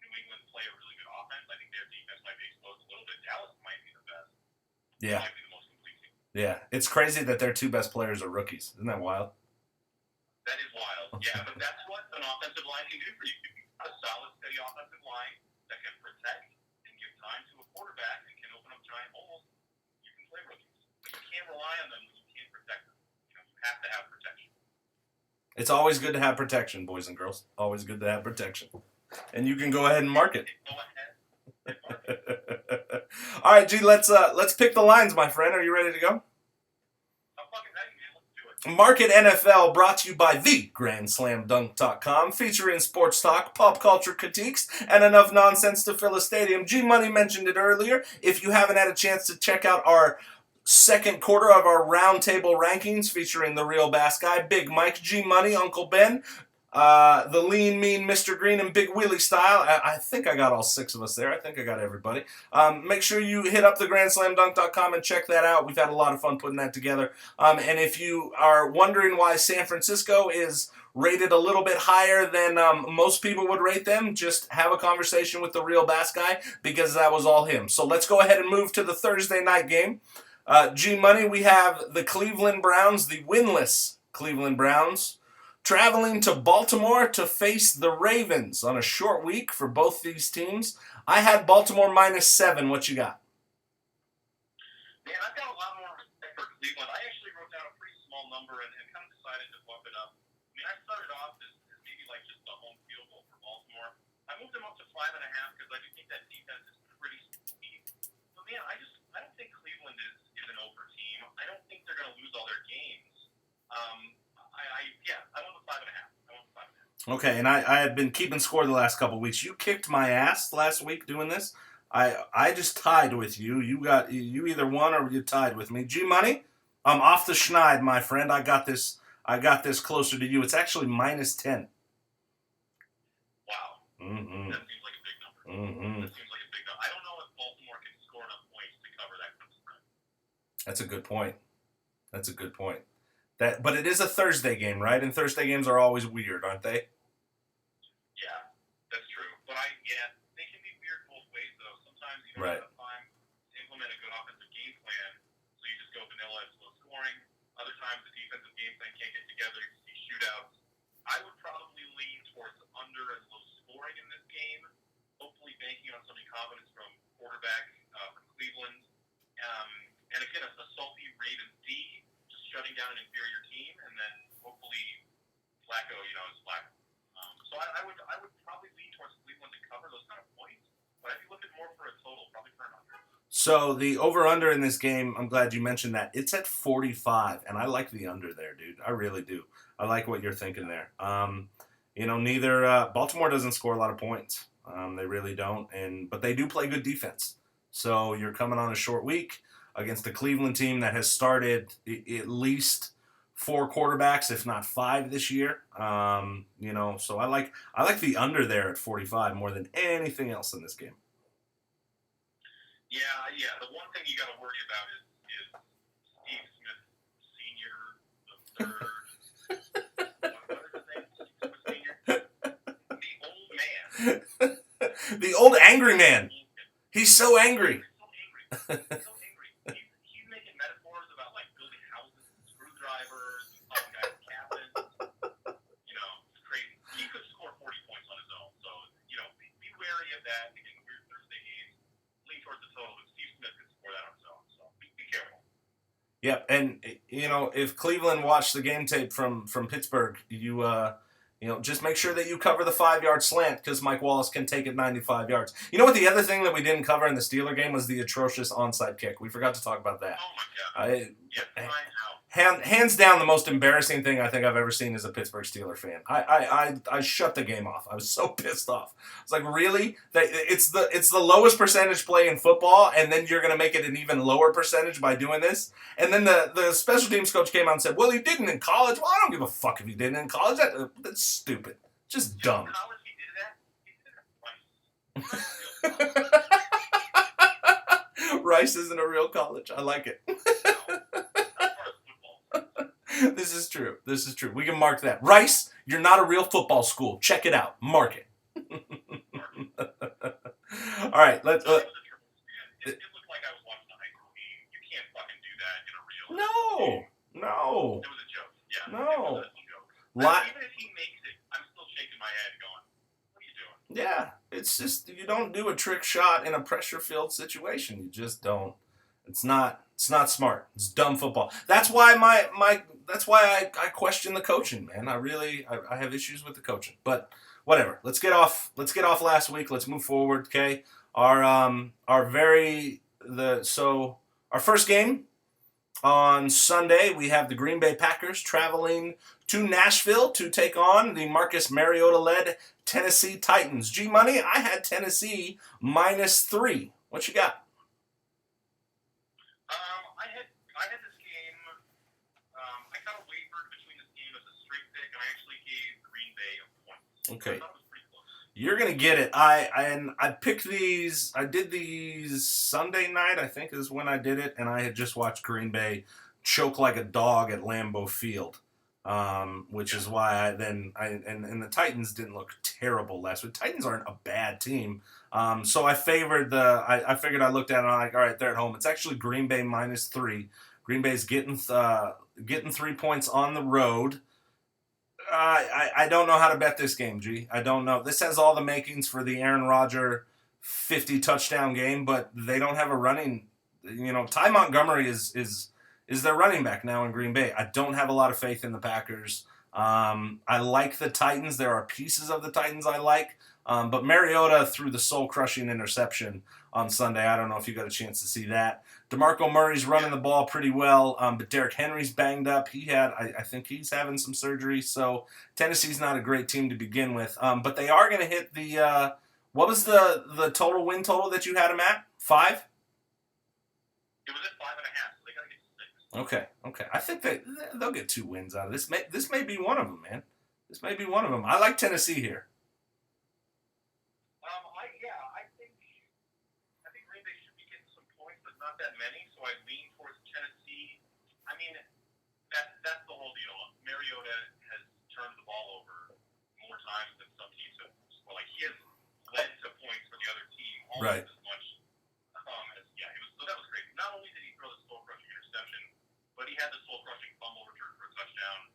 New England play a really good offense. I think their defense might be exposed a little bit. Dallas might be the best. Yeah. Might be the most complete team. Yeah, it's crazy that their two best players are rookies. Isn't that wild? That is wild. Yeah, but that's what an offensive line can do for you. A solid, steady offensive line that can protect and give time to a quarterback and can open up giant holes. You can play rookies, but you can't rely on them when you can't protect them. You have to have protection. It's always good to have protection, boys and girls. Always good to have protection. And you can go ahead and mark it. Go ahead and mark it. All right, G, let's pick the lines, my friend. Are you ready to go? I'm fucking ready, man. Let's do it. Market NFL brought to you by dotcom, featuring sports talk, pop culture critiques, and enough nonsense to fill a stadium. G Money mentioned it earlier. If you haven't had a chance to check out our second quarter of our roundtable rankings featuring the real bass guy, Big Mike, G Money, Uncle Ben, the lean, mean Mr. Green, and Big Willie style. I think I got all six of us there. I think I got everybody. Make sure you hit up the grandslamdunk.com and check that out. We've had a lot of fun putting that together. And if you are wondering why San Francisco is rated a little bit higher than most people would rate them, just have a conversation with the real bass guy, because that was all him. So let's go ahead and move to the Thursday night game. G Money, we have the Cleveland Browns, the winless Cleveland Browns, traveling to Baltimore to face the Ravens on a short week for both these teams. I had Baltimore -7. What you got? Man, I've got a lot more respect for Cleveland. I actually wrote down a pretty small number and kind of decided to bump it up. I mean, I started off as maybe like just a home field goal for Baltimore. I moved them up to 5.5 because I do think that defense is pretty steep. But man, I don't think Cleveland is an over team. I don't think they're going to lose all their games. I went with 5.5. Okay, and I had been keeping score the last couple of weeks. You kicked my ass last week doing this. I just tied with you. You either won or you tied with me. G Money, I'm off the schneid, my friend. I got this closer to you. It's actually -10. Wow. Mm-hmm. That seems like a big number. Mm-hmm. That seems like a big number. I don't know if Baltimore can score enough points to cover that kind of spread. That's a good point. But it is a Thursday game, right? And Thursday games are always weird, aren't they? Yeah, that's true. But they can be weird both ways, though. Sometimes you don't Right. have time to implement a good offensive game plan, so you just go vanilla and slow scoring. Other times the defensive game plan can't get together. You see shootouts. I would probably lean towards under and low scoring in this game, hopefully banking on some confidence from quarterback from Cleveland. And again, a salty Ravens D, just shutting down an inferior team, and then hopefully Flacco, is Flacco. So I would probably lean towards Cleveland to cover those kind of points, but I'd be looking more for a total, probably for an under. So the over-under in this game, I'm glad you mentioned that. It's at 45, and I like the under there, dude. I really do. I like what you're thinking there. Neither Baltimore doesn't score a lot of points. They really don't, but they do play good defense. So you're coming on a short week against a Cleveland team that has started at least 4 quarterbacks, if not 5 this year. So I like the under there at 45 more than anything else in this game. Yeah. The one thing you got to worry about is Steve Smith Senior, the third. What is his name? Steve Smith Senior, the old man, The old angry man. He's so angry. He's so angry. He's making metaphors about like building houses and screwdrivers and calling guys cabins. It's crazy. He could score 40 points on his own. So, be wary of that. Again, the weird Thursday games lean towards the total, but Steve Smith could score that on his own. So be careful. Yep, and if Cleveland watched the game tape from Pittsburgh, just make sure that you cover the 5-yard slant, because Mike Wallace can take it 95 yards. You know what? The other thing that we didn't cover in the Steeler game was the atrocious onside kick. We forgot to talk about that. Oh my God. Hands down, the most embarrassing thing I think I've ever seen as a Pittsburgh Steeler fan. I shut the game off. I was so pissed off. It's like, really? It's the lowest percentage play in football, and then you're going to make it an even lower percentage by doing this? And then the special teams coach came out and said, well, he didn't in college. Well, I don't give a fuck if he didn't in college. That's stupid. Just dumb. In college he did that? Rice isn't a real college. I like it. This is true. We can mark that. Rice, you're not a real football school. Check it out. Mark it. All right. It looked like I was watching a high school game. You can't fucking do that in a real Even if he makes it, I'm still shaking my head going, what are you doing? Yeah, it's just you don't do a trick shot in a pressure-filled situation. You just don't. It's not smart. It's dumb football. That's why that's why I question the coaching, man. I have issues with the coaching. But whatever. Let's get off last week. Let's move forward, okay? Our first game on Sunday, we have the Green Bay Packers traveling to Nashville to take on the Marcus Mariota-led Tennessee Titans. G-Money, I had Tennessee -3. What you got? I had this game. I kind of wavered between this game as a straight pick, and I actually gave Green Bay a point. Okay. I thought it was pretty close. You're gonna get it. I picked these. I did these Sunday night. I think is when I did it, and I had just watched Green Bay choke like a dog at Lambeau Field, which is why and the Titans didn't look terrible last week. Titans aren't a bad team, so I favored I figured I looked at it and I'm like, all right, they're at home. It's actually Green Bay -3. Green Bay's getting 3 points on the road. I don't know how to bet this game, G. I don't know. This has all the makings for the Aaron Rodgers 50 touchdown game, but they don't have a running. Ty Montgomery is their running back now in Green Bay. I don't have a lot of faith in the Packers. I like the Titans. There are pieces of the Titans I like, but Mariota threw the soul-crushing interception on Sunday. I don't know if you got a chance to see that. DeMarco Murray's running the ball pretty well, but Derrick Henry's banged up. I think he's having some surgery, so Tennessee's not a great team to begin with. But they are going to hit the what was the total win total that you had them at? 5? It was at 5.5, so they got to get to 6. Okay. I think they'll get 2 wins out of this. This may be one of them, man. This may be one of them. I like Tennessee here. I think Green Bay should be getting some points, but not that many. So I lean towards Tennessee. I mean, that's the whole deal. Mariota has turned the ball over more times than some teams have. Well, like he has led to points for the other team almost as much so that was crazy. Not only did he throw the soul-crushing interception, but he had the soul-crushing fumble return for a touchdown,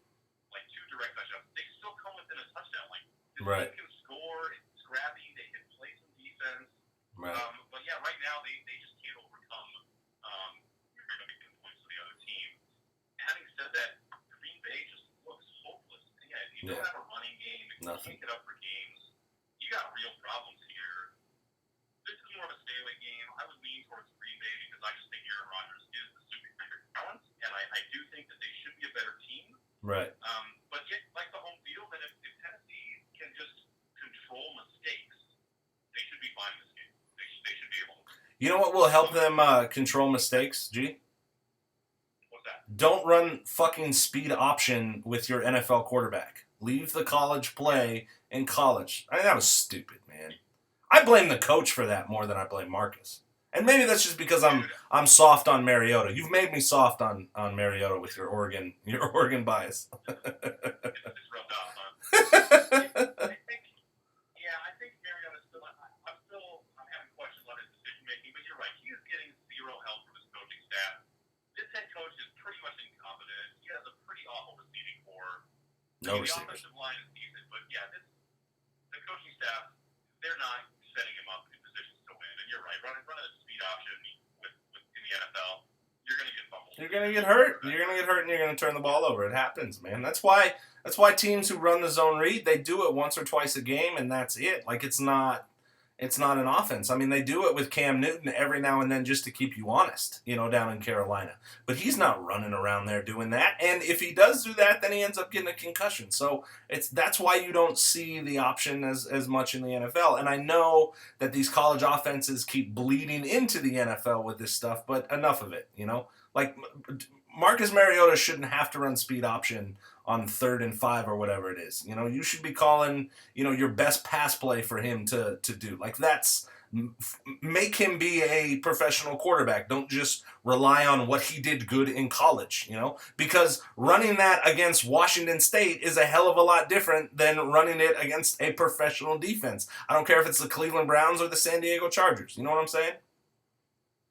like 2 direct touchdowns. They still come within a touchdown. Like this team can score, it's scrappy, they can play some defense. Right. But yeah, right now they just can't overcome you're going to be getting points to the other team. Having said that, Green Bay just looks hopeless. Yeah, you don't have a running game, you can't get up for games. You got real problems here. This is more of a stay-away game. I would lean towards Green Bay because I just think Aaron Rodgers is the superior talent, and I do think that they should be a better team. Right. But yet, like the home field, and if Tennessee can just control mistakes, they should be fine in this game. They should be able to. You know what will help them control mistakes, G? What's that? Don't run fucking speed option with your NFL quarterback. Leave the college play in college. I mean, that was stupid, man. I blame the coach for that more than I blame Marcus. And maybe that's just because I'm soft on Mariota. You've made me soft on Mariota with your Oregon bias. It's rubbed off, huh? I think Mariota's still. I'm having questions on his decision making, but you're right. He is getting zero help from his coaching staff. This head coach is pretty much incompetent. He has a pretty awful receiving core. No the receivers. offensive line is decent, but the coaching staff, they're not setting him up in positions to win. And you're right, running a speed option in the NFL, you're going to get fumbled. You're going to get hurt. You're going to get hurt, and you're going to turn the ball over. It happens, man. That's why teams who run the zone read, they do it once or twice a game, and that's it. Like it's not an offense. I mean, they do it with Cam Newton every now and then just to keep you honest, down in Carolina. But he's not running around there doing that. And if he does do that, then he ends up getting a concussion. So that's why you don't see the option as much in the NFL. And I know that these college offenses keep bleeding into the NFL with this stuff, but enough of it, Like Marcus Mariota shouldn't have to run speed option on 3rd and 5 or whatever it is. You should be calling, your best pass play for him to do. Like make him be a professional quarterback. Don't just rely on what he did good in college, because running that against Washington State is a hell of a lot different than running it against a professional defense. I don't care if it's the Cleveland Browns or the San Diego Chargers. You know what I'm saying?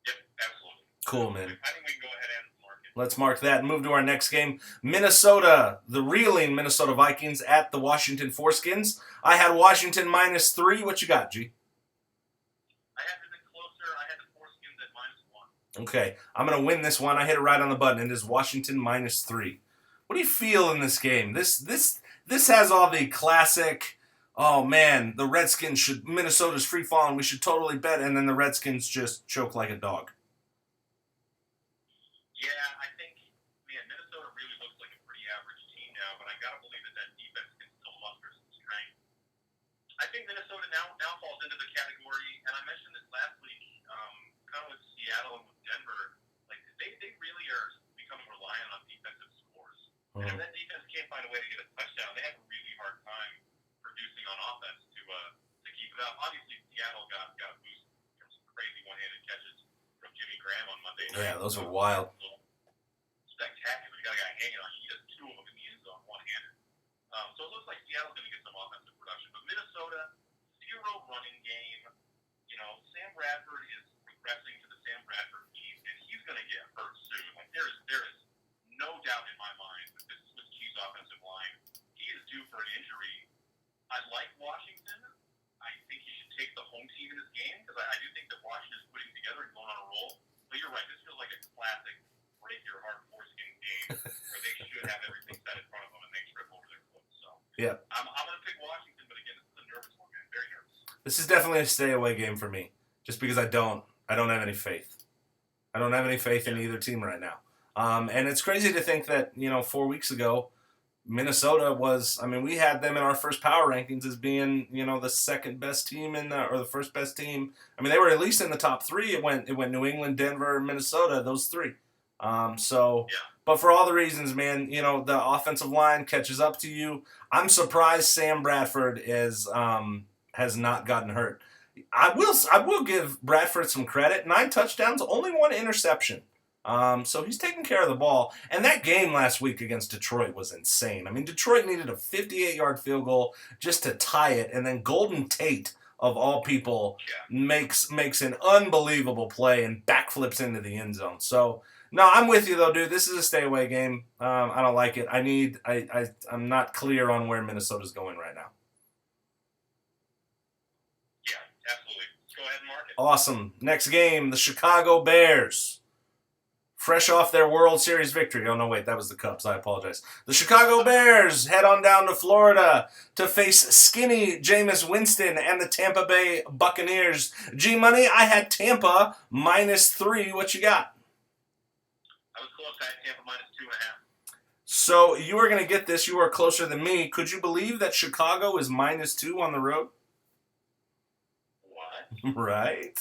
Yep, absolutely. Cool, man. I think we can go ahead and mark it. Let's mark that and move to our next game. Minnesota, the reeling Minnesota Vikings at the Washington Foreskins. I had Washington -3. What you got, G? I had to bit closer. I had the Foreskins at -1. Okay, I'm going to win this one. I hit it right on the button. It is Washington -3. What do you feel in this game? This has all the classic, oh man, the Redskins should, Minnesota's free falling, we should totally bet, and then the Redskins just choke like a dog. Yeah, I think, man, Minnesota really looks like a pretty average team now, but I got to believe that defense can still muster some strength. I think Minnesota now falls into the category, and I mentioned this last week, kind of with Seattle and with Denver. Like, they really are becoming reliant on defensive scores. And if that defense can't find a way to get a touchdown, they have a really hard time producing on offense to keep it up. Obviously, Seattle got a boost from some crazy one-handed catches from Jimmy Graham on Monday night. Yeah, those were wild. Spectacular. You got a guy hanging on. He does two of them in the end zone, one-handed. So it looks like Seattle's going to get some offensive production. But Minnesota, zero running game. You know, Sam Bradford is regressing to the Sam Bradford team, and he's going to get hurt soon. Like there is no doubt in my mind that this Swiss cheese offensive line, he is due for an injury. I like Washington. I think he should take the home team in this game because I do think that Washington is putting together and going on a roll. But you're right. This feels like a classic break your heart foreskin game where they should have everything set in front of them and they trip over their foot. So yeah, I'm going to pick Washington, but again, this is a nervous one, man. Very nervous. This is definitely a stay away game for me, just because I don't have any faith. I don't have any faith in either team right now. And it's crazy to think that, 4 weeks ago, Minnesota was, we had them in our first power rankings as being, the second best team or the first best team. They were at least in the top 3. It went New England, Denver, Minnesota, those 3. But for all the reasons, man, the offensive line catches up to you. I'm surprised Sam Bradford has not gotten hurt. I will give Bradford some credit. 9 touchdowns, only 1 interception. So he's taking care of the ball. And that game last week against Detroit was insane. Detroit needed a 58-yard field goal just to tie it, and then Golden Tate, of all people, makes an unbelievable play and backflips into the end zone. So, no, I'm with you though, dude. This is a stay-away game. I don't like it. I'm not clear on where Minnesota's going right now. Yeah, absolutely. Let's go ahead and mark it. Awesome. Next game, the Chicago Bears. Fresh off their World Series victory. Oh, no, wait, that was the Cubs. I apologize. The Chicago Bears head on down to Florida to face skinny Jameis Winston and the Tampa Bay Buccaneers. G-Money, I had Tampa -3. What you got? I was close. I had Tampa -2.5. So you are going to get this. You are closer than me. Could you believe that Chicago is -2 on the road? What? Right?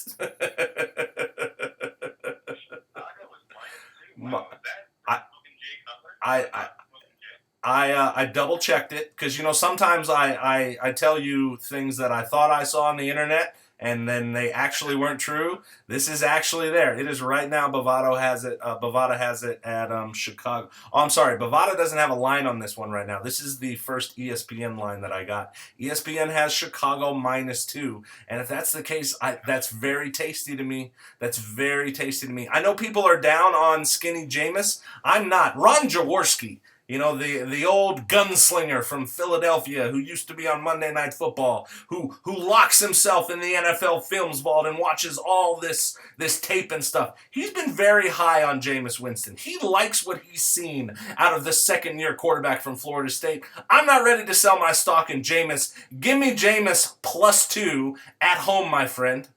I double checked it because sometimes I tell you things that I thought I saw on the internet and then they actually weren't true. This is actually there. It is right now. Bovada has it. Bovada has it at Chicago. Oh, I'm sorry. Bovada doesn't have a line on this one right now. This is the first ESPN line that I got. ESPN has Chicago -2, and if that's the case, that's very tasty to me. That's very tasty to me. I know people are down on skinny Jameis. I'm not. Ron Jaworski. The old gunslinger from Philadelphia who used to be on Monday Night Football, who locks himself in the NFL Films Vault and watches all this tape and stuff. He's been very high on Jameis Winston. He likes what he's seen out of the second-year quarterback from Florida State. I'm not ready to sell my stock in Jameis. Give me Jameis +2 at home, my friend.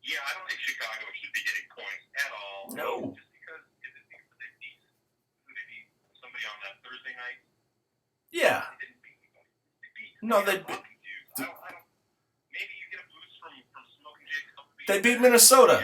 Yeah, I don't think Chicago should be getting points at all. No. Yeah. No, they beat. Maybe you get a boost from smoking Jay. They beat Minnesota.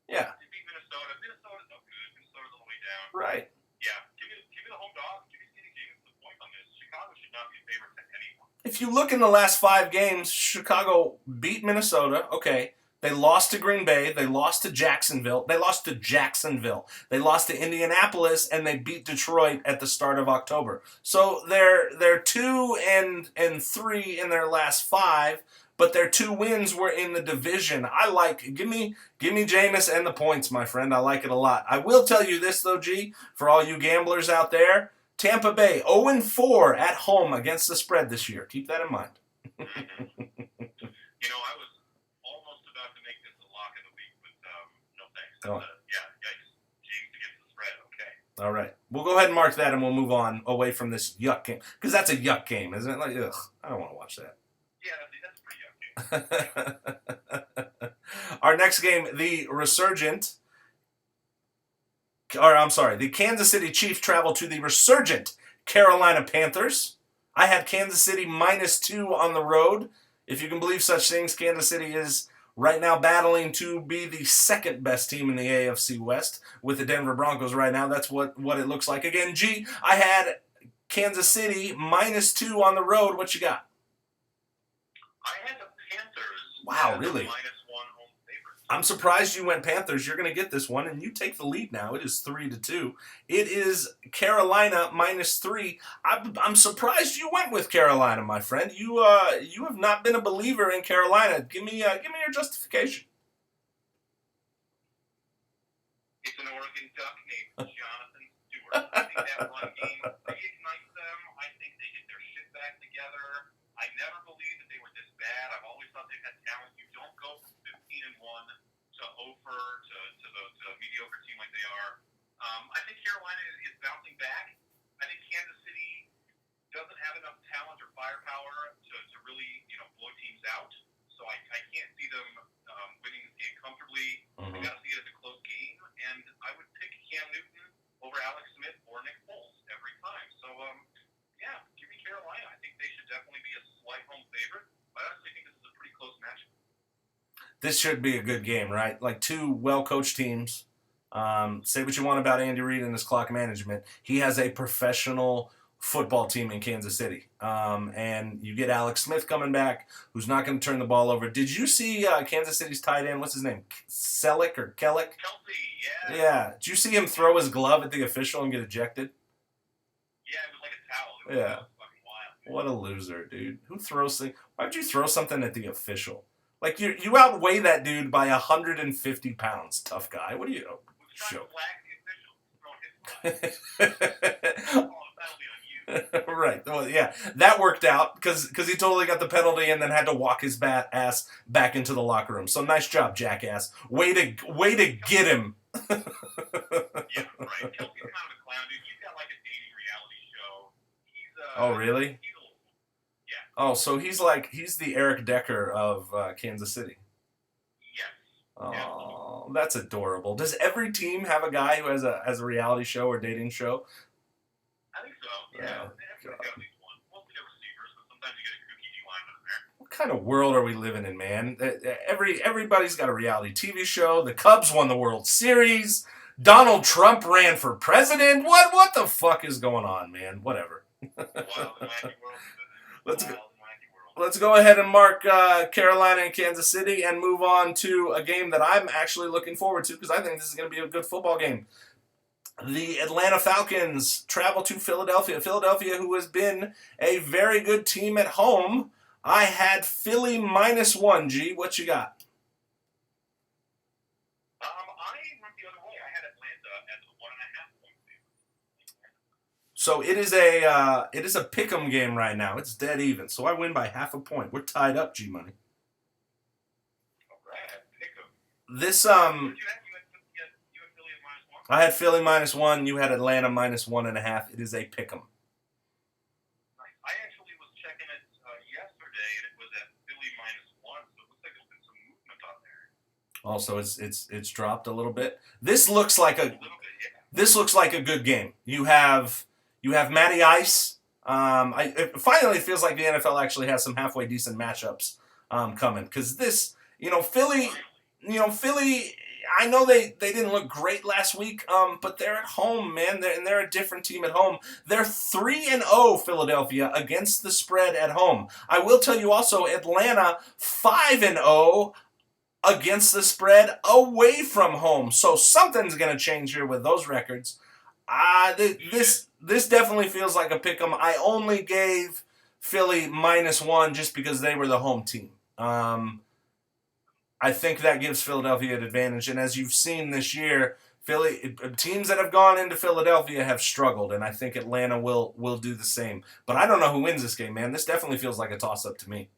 Yeah. They beat Minnesota. Minnesota's no good. Minnesota's on the way down. Right. Yeah. Give me the home dog. Give me Skinny James the point on this. Chicago should not be a favorite to anyone. If you look in the last 5 games, Chicago beat Minnesota. Okay. They lost to Green Bay. They lost to Jacksonville. They lost to Jacksonville. They lost to Indianapolis, and they beat Detroit at the start of October. So they're 2-3 in their last 5, but their 2 wins were in the division. Give me Jameis and the points, my friend. I like it a lot. I will tell you this though, G, for all you gamblers out there, Tampa Bay 0-4 at home against the spread this year. Keep that in mind. I was almost about to make this a lock of the week, but no thanks. Oh. Yikes. James against the spread. Okay. All right. We'll go ahead and mark that, and we'll move on away from this yuck game. Because that's a yuck game, isn't it? Like, ugh, I don't want to watch that. Yeah, that's a pretty yuck game. Our next game, the Kansas City Chiefs travel to the resurgent Carolina Panthers. I had Kansas City -2 on the road. If you can believe such things, Kansas City is right now battling to be the second best team in the AFC West with the Denver Broncos right now. That's what it looks like. Again, G, I had Kansas City -2 on the road. What you got? I had the Panthers. Wow, really? -1 home favorite. I'm surprised you went Panthers. You're going to get this one, and you take the lead now. It is 3-2. It is Carolina -3. I'm surprised you went with Carolina, my friend. You have not been a believer in Carolina. Give me your justification. It's an Oregon Duck named Jonathan Stewart. I think that one game reignites them. I think they get their shit back together. I never believed that they were this bad. I've always thought they had talent. You don't go from 15-1 to 0 to a mediocre team like they are. I think Carolina is bouncing back. I think Kansas City doesn't have enough talent or firepower to really blow teams out. So I can't see them winning this game comfortably. I got to see it as a close game, and I would pick Cam Newton over Alex Smith or Nick Foles every time. So give me Carolina. I think they should definitely be a slight home favorite. I honestly think this is a pretty close matchup. This should be a good game, right? Like 2 well-coached teams. Say what you want about Andy Reid and his clock management. He has a professional football team in Kansas City. And you get Alex Smith coming back, who's not going to turn the ball over. Did you see Kansas City's tight end? What's his name? Kellick? Kelsey, yeah. Yeah. Did you see him throw his glove at the official and get ejected? Yeah, it was like a towel. Yeah. Fucking wild. What a loser, dude. Who throws things? Why would you throw something at the official? Like, you outweigh that dude by 150 pounds, tough guy. What are you? Trying to flag the official, throwing his flag. That'll be on you. Right. Well, yeah, that worked out because he totally got the penalty and then had to walk his ass back into the locker room. So nice job, jackass. Way to get him. Yeah, right. Kelsey's kind of a clown, dude. He's got like a dating reality show. Oh, really? Yeah. Oh, so he's the Eric Decker of Kansas City. Yes. Oh, that's adorable. Does every team have a guy who has a reality show or dating show? I think so. Yeah. They have at least one. Mostly they're receivers, but sometimes you get a kooky D lineman in there. What kind of world are we living in, man? Everybody's got a reality TV show. The Cubs won the World Series. Donald Trump ran for president. What the fuck is going on, man? Whatever. Wild and wacky world. Let's go ahead and mark Carolina and Kansas City and move on to a game that I'm actually looking forward to because I think this is going to be a good football game. The Atlanta Falcons travel to Philadelphia. Philadelphia, who has been a very good team at home. I had Philly -1. G, what you got? I went the other way. I had Atlanta at the 1.5 point favorite. So it is a pick'em game right now. It's dead even. So I win by 0.5 point. We're tied up, G Money. All right, pick'em. This You had Philly at -1. I had Philly -1. You had Atlanta -1.5. It is a pick'em. Nice. I actually was checking it yesterday, and it was at Philly -1. So it looks like there's been some movement on there. Also, it's dropped a little bit. This looks like A little bit, yeah. This looks like a good game. You have Matty Ice. It finally feels like the NFL actually has some halfway decent matchups coming because this, Philly. I know they didn't look great last week, but they're at home, man. They're a different team at home. They're 3-0 Philadelphia against the spread at home. I will tell you also, Atlanta 5-0 against the spread away from home. So something's going to change here with those records. This definitely feels like a pick'em. I only gave Philly -1 just because they were the home team. I think that gives Philadelphia an advantage. And as you've seen this year, teams that have gone into Philadelphia have struggled, and I think Atlanta will do the same. But I don't know who wins this game, man. This definitely feels like a toss-up to me.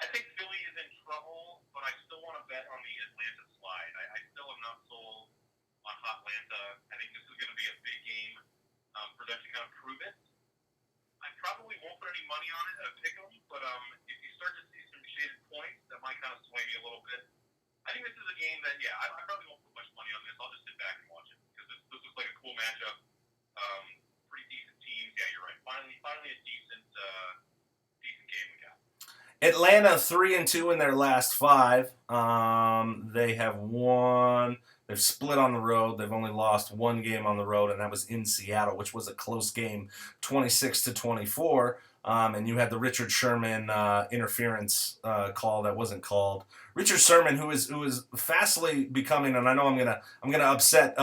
I think Philly is in trouble, but I still want to bet on the Atlanta slide. I still am not sold on Atlanta. I think this is going to be a big game for them to kind of prove it. I probably won't put any money on it at a pick 'em, but if you start to see some shaded points, that might kind of sway me a little bit. I think this is a game that, yeah, I probably won't put much money on this. I'll just sit back and watch it because this looks like a cool matchup. Pretty decent teams. Yeah, you're right. Finally a decent game we got. Atlanta 3-2 in their last 5. They have won. They've split on the road. They've only lost one game on the road, and that was in Seattle, which was a close game, 26-24. And you had the Richard Sherman interference call that wasn't called. Richard Sherman, who is fastly becoming, and I know I'm gonna upset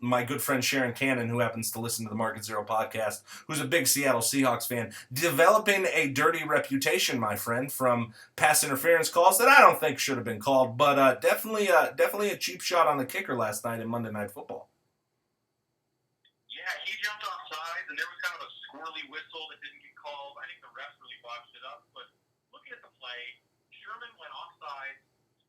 my good friend Sharon Cannon, who happens to listen to the Market Zero podcast, who's a big Seattle Seahawks fan, developing a dirty reputation, my friend, from pass interference calls that I don't think should have been called, but definitely a cheap shot on the kicker last night in Monday Night Football. Yeah, he jumped off sides, and there was kind of a squirrely whistle that didn't get called. I think the refs really botched it up, but looking at the play, Sherman went offside,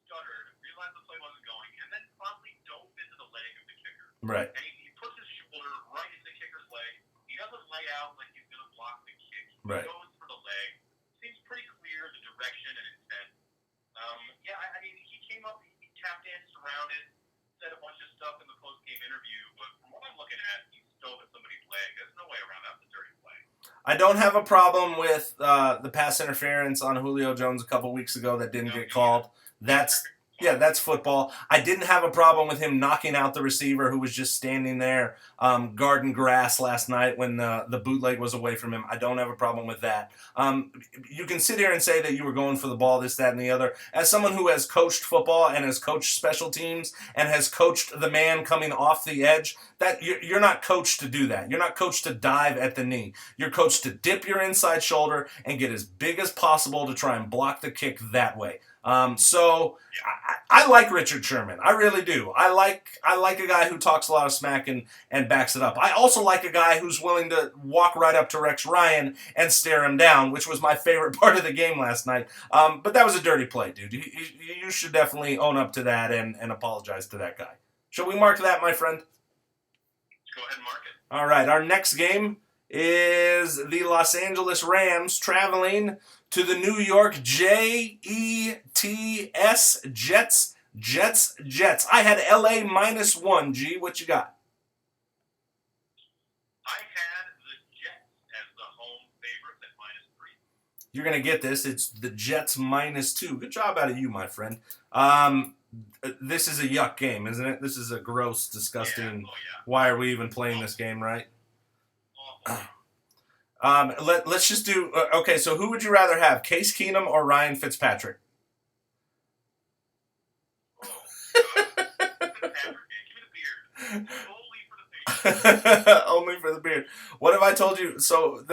stuttered, realized the play wasn't going, and then promptly dove into the leg of the kicker. Right. And he puts his shoulder right into the kicker's leg. He doesn't lay out like he's going to block the kick. Right. He goes for the leg. Seems pretty clear the direction and intent. Yeah, I mean, he came up, he tap danced around it, said a bunch of stuff in the post-game interview, but from what I'm looking at, he stole at somebody's leg. There's no way around that. That's a dirty play. I don't have a problem with the pass interference on Julio Jones a couple weeks ago that didn't get called. That's football. I didn't have a problem with him knocking out the receiver who was just standing there guarding grass last night when the bootleg was away from him. I don't have a problem with that. You can sit here and say that you were going for the ball, this, that, and the other. As someone who has coached football and has coached special teams and has coached the man coming off the edge, that you're not coached to do that. You're not coached to dive at the knee. You're coached to dip your inside shoulder and get as big as possible to try and block the kick that way. So I like Richard Sherman. I really do. I like a guy who talks a lot of smack and backs it up. I also like a guy who's willing to walk right up to Rex Ryan and stare him down, which was my favorite part of the game last night. But that was a dirty play, dude. You should definitely own up to that and apologize to that guy. Shall we mark that, my friend? Go ahead and mark it. All right. Our next game is the Los Angeles Rams traveling to the New York Jets. Jets. I had LA -1. G, what you got? I had the Jets as the home favorite at -3. You're going to get this. It's the Jets -2. Good job out of you, my friend. This is a yuck game, isn't it? This is a gross, disgusting. Yeah. Oh, yeah. Why are we even playing this game, right? Awful. Let's just do. Okay, so who would you rather have, Case Keenum or Ryan Fitzpatrick? Fitzpatrick, man. Give me the beard. Only for the beard. Only for the beard. What have I told you? So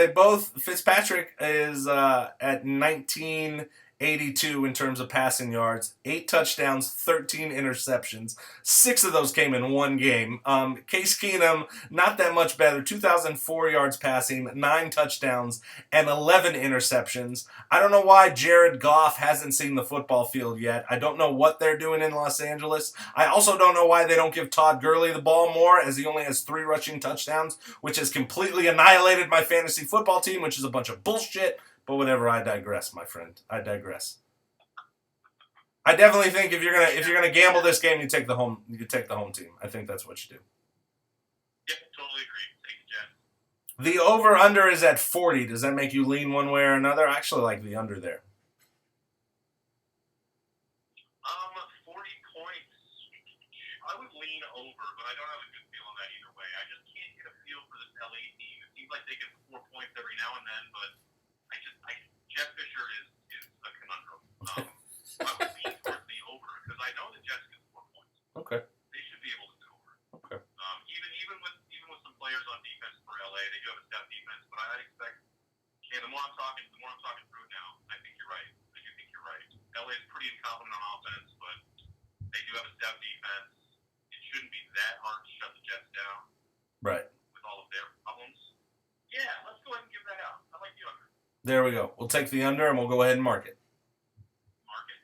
Fitzpatrick is at 1982 in terms of passing yards, 8 touchdowns, 13 interceptions. 6 of those came in one game. Case Keenum, not that much better, 2,004 yards passing, 9 touchdowns, and 11 interceptions. I don't know why Jared Goff hasn't seen the football field yet. I don't know what they're doing in Los Angeles. I also don't know why they don't give Todd Gurley the ball more, as he only has 3 rushing touchdowns, which has completely annihilated my fantasy football team, which is a bunch of bullshit. But whatever, I digress, my friend. I digress. I definitely think if you're gonna gamble this game, you take the home team. I think that's what you do. Yep, totally agree. Take the Jets. The over-under is at 40. Does that make you lean one way or another? I actually like the under there. 40 points. I would lean over, but I don't have a good feel on that either way. I just can't get a feel for this LA team. It seems like they get 4 points every now and then, but Jeff Fisher is a conundrum. I would lean towards the over because I know the Jets get 4 points. Okay. They should be able to score. Okay. Even with some players on defense for LA, they do have a stout defense, but I expect Kevin Watson I'm talking through it now, I think you're right. I do think you're right. LA is pretty incompetent on offense, but they do have a stout defense. It shouldn't be that hard to shut the Jets down. Right. With all of their problems. Yeah, let's go ahead and give that out. I like the under. There we go. We'll take the under and we'll go ahead and mark it. Mark it.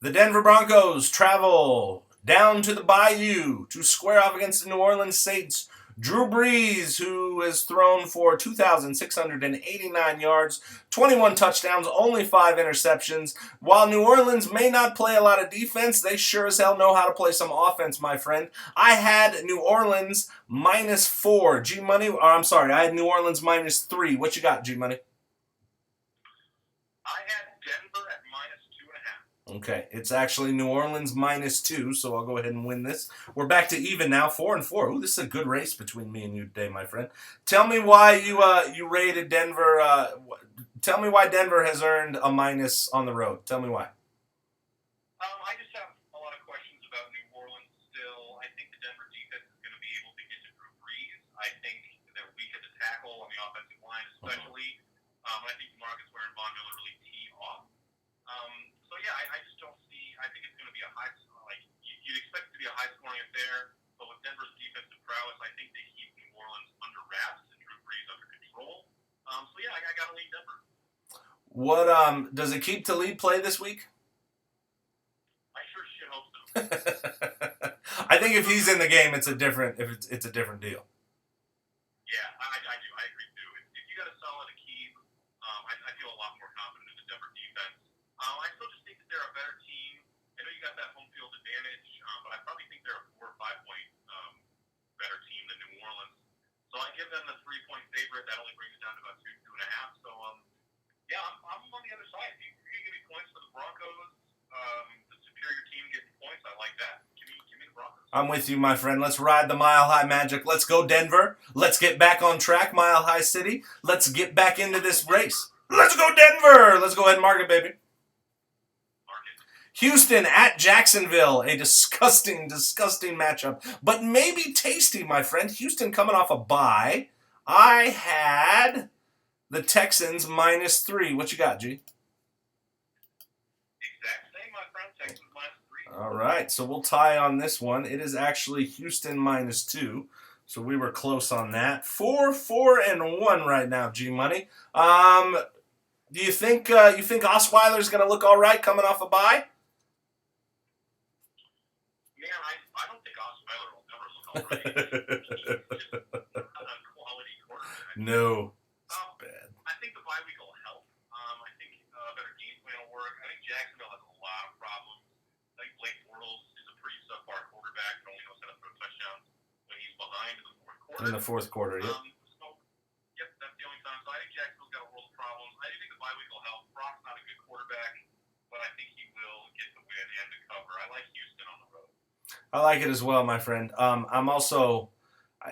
The Denver Broncos travel down to the Bayou to square off against the New Orleans Saints. Drew Brees, who has thrown for 2,689 yards, 21 touchdowns, only 5 interceptions. While New Orleans may not play a lot of defense, they sure as hell know how to play some offense, my friend. I had New Orleans -4. G-Money, or I'm sorry, I had New Orleans -3. What you got, G-Money? I had Denver at -2.5. Okay, it's actually New Orleans -2, so I'll go ahead and win this. We're back to even now, 4-4. Ooh, this is a good race between me and you today, my friend. Tell me why you rated Denver. Tell me why Denver has earned a minus on the road. Tell me why. I just have a lot of questions about New Orleans still. I think the Denver defense is going to be able to get to Drew Brees. I think they're weak at the tackle on the offensive line, especially. I think Marcus Ware and Von Miller really tee off. So yeah, I just don't see. I think it's going to be a high, you'd expect it to be a high-scoring affair. But with Denver's defensive prowess, I think they keep New Orleans under wraps and Drew Brees under control. So yeah, I got to lean Denver. What does it keep Talib play this week? I sure shit hope so. I think if he's in the game, it's a different deal. Yeah, I do. I agree too. If you got a solid Akeem, I feel a lot more confident in the Denver defense. I still just think that they're a better team. I know you got that home field advantage, but I probably think they're a 4 or 5 point better team than New Orleans. So I give them the 3-point favorite. That only brings it down to about 2.5. So yeah, I'm on the other side. If you're going to give me points for the Broncos, the superior team getting points, I like that. Give me the Broncos. I'm with you, my friend. Let's ride the Mile High Magic. Let's go, Denver. Let's get back on track, Mile High City. Let's get back into this race. Let's go, Denver. Let's go ahead and mark it, baby. Houston at Jacksonville, a disgusting, disgusting matchup, but maybe tasty, my friend. Houston coming off a bye. I had the Texans -3. What you got, G? Exact same, my friend. Texans -3. All right, so we'll tie on this one. It is actually Houston -2, so we were close on that. 4-1 right now, G-Money. Do you think Osweiler's going to look all right coming off a bye? Man, I don't think Osweiler will ever look all right. He's just not a quality quarterback. No. Bad. I think the bye week will help. I think a better game plan will work. I think Jacksonville has a lot of problems. I think Blake Bortles is a pretty subpar quarterback and only knows how to throw touchdowns when he's behind in the fourth quarter. In the fourth quarter, yep. Yep, that's the only time. So I think Jacksonville's got a world of problems. I do think the bye week will help. Brock's not a good quarterback, but I think he will get the win and the cover. I like Houston on the road. I like it as well, my friend. I'm also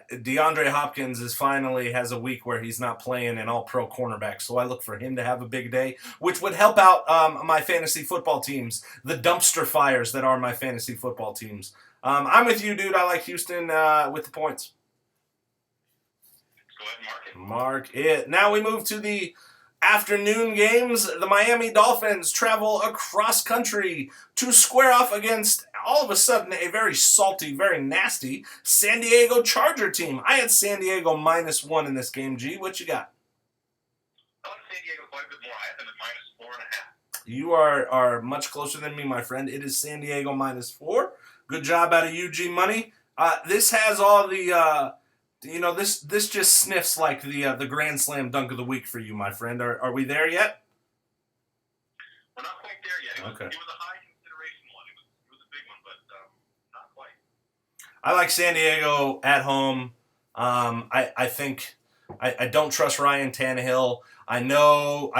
DeAndre Hopkins has a week where he's not playing an all-pro cornerback, so I look for him to have a big day, which would help out my fantasy football teams, the dumpster fires that are my fantasy football teams. I'm with you, dude. I like Houston with the points. Go ahead and mark it. Mark it. Now we move to the afternoon games. The Miami Dolphins travel across country to square off against, all of a sudden, a very salty, very nasty San Diego Charger team. I had San Diego -1 in this game, G. What you got? I like San Diego quite a bit more. I have them at -4.5. You are much closer than me, my friend. It is San Diego -4. Good job out of you, G Money. This has all the... this just sniffs like the Grand Slam dunk of the week for you, my friend. Are we there yet? We're not quite there yet. Okay. It was a high consideration one. It was a big one, but not quite. I like San Diego at home. I think I don't trust Ryan Tannehill. I know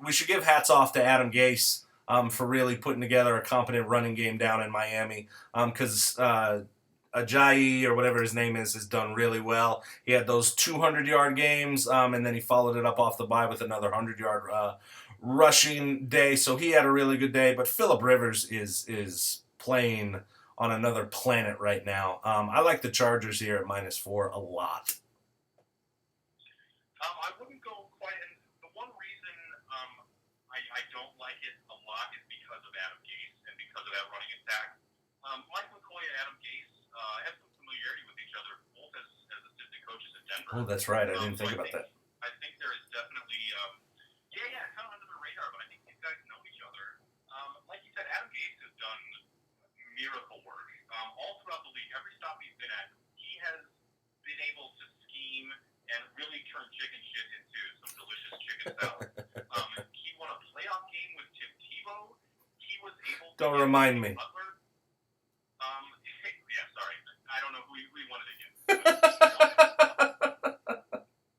we should give hats off to Adam Gase for really putting together a competent running game down in Miami. Because Ajayi, or whatever his name is, has done really well. He had those 200-yard games, and then he followed it up off the bye with another 100-yard rushing day. So he had a really good day. But Phillip Rivers is playing on another planet right now. I like the Chargers here at -4 a lot. I wouldn't go quite, and Oh, that's right. I didn't So think about that. I think there is definitely, kind of under the radar, but I think these guys know each other. Like you said, Adam Gase has done miracle work all throughout the league. Every stop he's been at, he has been able to scheme and really turn chicken shit into some delicious chicken salad. He won a playoff game with Tim Tebow. He was able to Don't remind me. Butler. Sorry. I don't know who he wanted to get.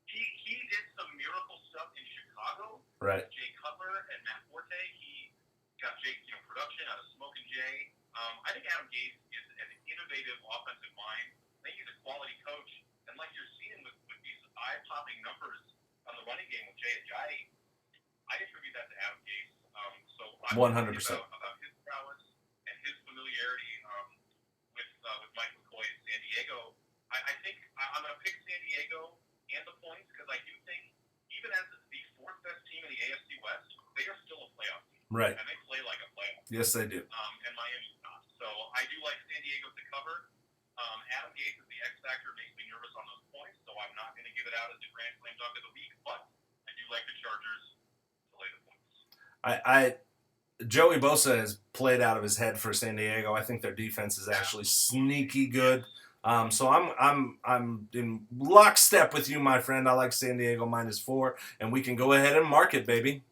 He did some miracle stuff in Chicago. Right. With Jay Cutler and Matt Forte. He got Jake, production out of Smoke and Jay. I think Adam Gase is an innovative offensive mind. I think he's a quality coach. And like you're seeing with these eye-popping numbers on the running game with Jay Ajayi, I attribute that to Adam Gase. So I'm 100%. About his prowess and his familiarity with Mike McCoy in San Diego. I think I'm going to pick San Diego and the points because I do think even as the fourth best team in the AFC West, they are still a playoff team. Right. And they play like a playoff. Yes, they do. And Miami's not. So I do like San Diego to cover. Adam Gase is the X factor, makes me nervous on those points, so I'm not going to give it out as the Grand Slam dunk of the week, but I do like the Chargers to lay the points. Joey Bosa has played out of his head for San Diego. I think their defense is actually sneaky good. So I'm in lockstep with you, my friend. I like San Diego -4, and we can go ahead and mark it, baby.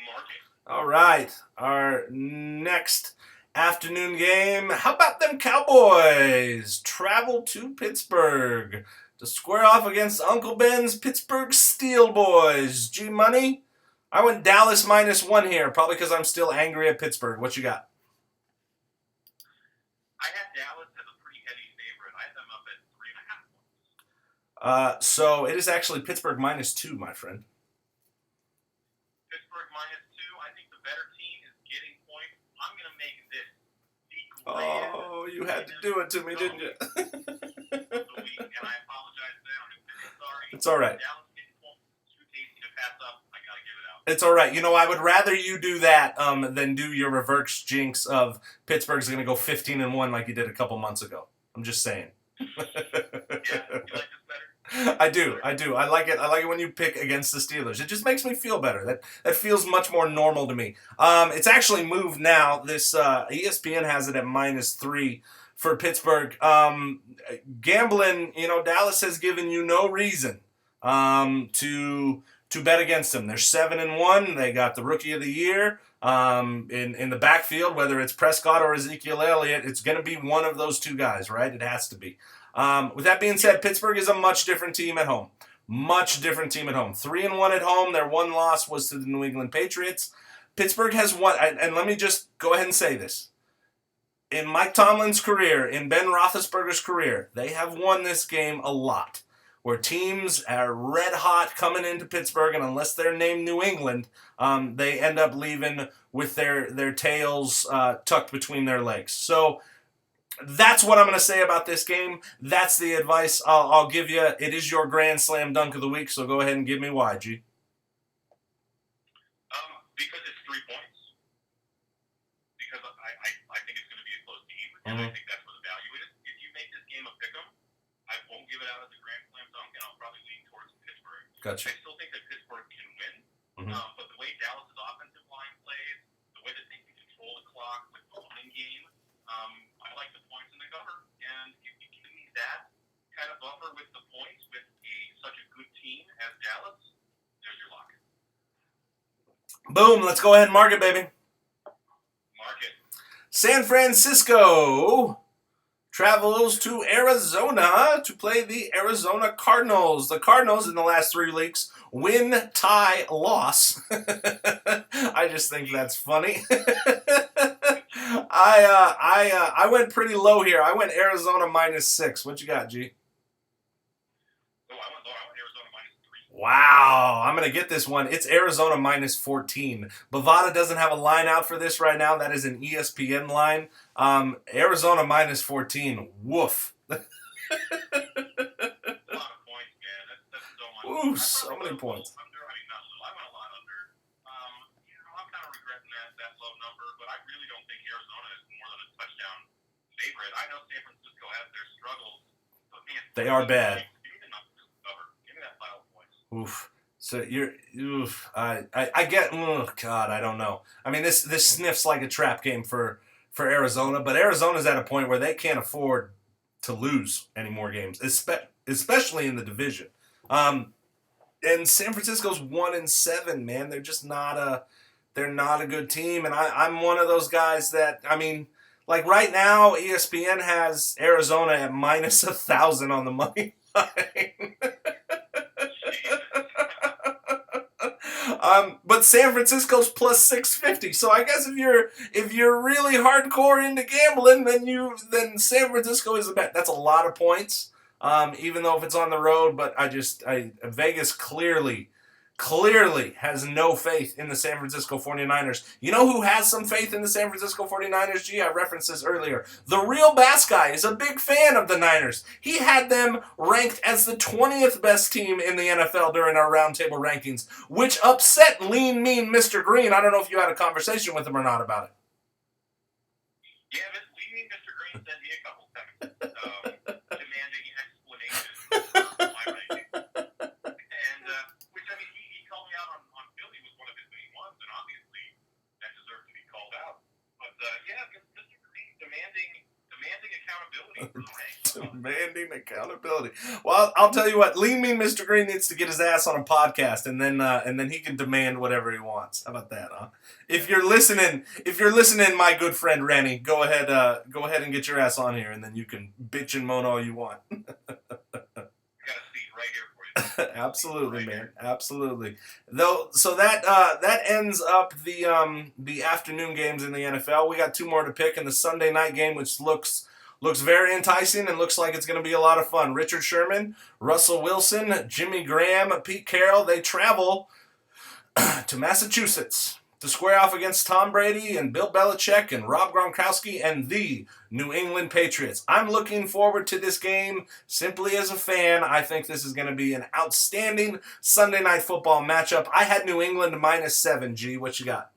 Mark it. All right, our next afternoon game. How about them Cowboys? Travel to Pittsburgh to square off against Uncle Ben's Pittsburgh Steel Boys. G Money? I went Dallas -1 here, probably because I'm still angry at Pittsburgh. What you got? I had Dallas as a pretty heavy favorite. I had them up at 3.5 points. So it is actually Pittsburgh -2, my friend. Pittsburgh -2. I think the better team is getting points. I'm going to make this the greatest. Oh, you had to do it to me, didn't you? And I apologize now. I'm sorry. It's all right. Dallas getting points too tasty to pass up. I got to give it out. It's all right. You know, I would rather you do that than do your reverse jinx of Pittsburgh's going to go 15-1 like you did a couple months ago. I'm just saying. Yeah, you like this better? I do. I like it. I like it when you pick against the Steelers. It just makes me feel better. That feels much more normal to me. It's actually moved now. This ESPN has it at -3 for Pittsburgh. Gambling, Dallas has given you no reason to bet against them. They're 7-1. They got the Rookie of the Year in the backfield, whether it's Prescott or Ezekiel Elliott. It's going to be one of those two guys, right? It has to be. With that being said, Pittsburgh is a much different team at home. 3-1 at home. Their one loss was to the New England Patriots. Pittsburgh has won, and let me just go ahead and say this. In Mike Tomlin's career, in Ben Roethlisberger's career, they have won this game a lot. Where teams are red hot coming into Pittsburgh, and unless they're named New England, they end up leaving with their tails tucked between their legs. So that's what I'm going to say about this game. That's the advice I'll give you. It is your Grand Slam dunk of the week, so go ahead and give me why, G. Because it's 3 points. Because I think it's going to be a close game, and I think that's where the value is. If you make this game a pick'em, I won't give it out as a Grand Slam dunk, and I'll probably lean towards Pittsburgh. Gotcha. I still think that Pittsburgh can win, but the way Dallas' offensive line plays, the way that they can control the clock with the running game, I like the points in the cover. And if you give me that kind of buffer with the points with such a good team as Dallas, there's your lock. Boom, let's go ahead and mark it, baby. Mark it. San Francisco travels to Arizona to play the Arizona Cardinals. The Cardinals in the last 3 weeks win, tie, loss. I just think that's funny. I went pretty low here. I went Arizona -6. What you got, G? I went Arizona -3. Wow, I'm going to get this one. It's Arizona -14. Bovada doesn't have a line out for this right now. That is an ESPN line. Arizona -14. Woof. A lot of points, man. That's so much. Ooh, so many points. Under, I went a lot under. I'm kind of regretting that low number, but I really don't think Arizona is more than a touchdown favorite. I know San Francisco has their struggles, but man, They are bad. You need to not cover. Oof. So you're, oof. I get. Oh God, I don't know. I mean, this sniffs like a trap game for Arizona, but Arizona's at a point where they can't afford to lose any more games, especially in the division. Um, and San Francisco's 1-7. Man, they're just not a. They're not a good team, and I'm one of those guys that I mean. Like right now, ESPN has Arizona at -1,000 on the money line. But San Francisco's +650. So I guess if you're really hardcore into gambling, then San Francisco is a bet. That's a lot of points. Even though if it's on the road, but Vegas clearly has no faith in the San Francisco 49ers. You know who has some faith in the San Francisco 49ers, G? I referenced this earlier. The real Bass Guy is a big fan of the Niners. He had them ranked as the 20th best team in the NFL during our roundtable rankings, which upset Lean Mean Mr. Green. I don't know if you had a conversation with him or not about it. Yeah, Lean Mean Mr. Green sent me a couple texts demanding explanations for my rankings. And, which, I mean, he called me out on Philly was one of his main ones, and obviously that deserved to be called out. But, yeah, Mr. Green demanding accountability for the ranks. Demanding accountability. Well, I'll tell you what. Lean Mean Mr. Green needs to get his ass on a podcast, and then he can demand whatever he wants. How about that, huh? If you're listening, my good friend Rennie, go ahead and get your ass on here, and then you can bitch and moan all you want. I got a seat right here for you. Absolutely, man. Absolutely. Though, so that ends up the afternoon games in the NFL. We got two more to pick, and the Sunday night game, which looks very enticing and looks like it's going to be a lot of fun. Richard Sherman, Russell Wilson, Jimmy Graham, Pete Carroll, they travel to Massachusetts to square off against Tom Brady and Bill Belichick and Rob Gronkowski and the New England Patriots. I'm looking forward to this game simply as a fan. I think this is going to be an outstanding Sunday night football matchup. I had New England -7, G. What you got?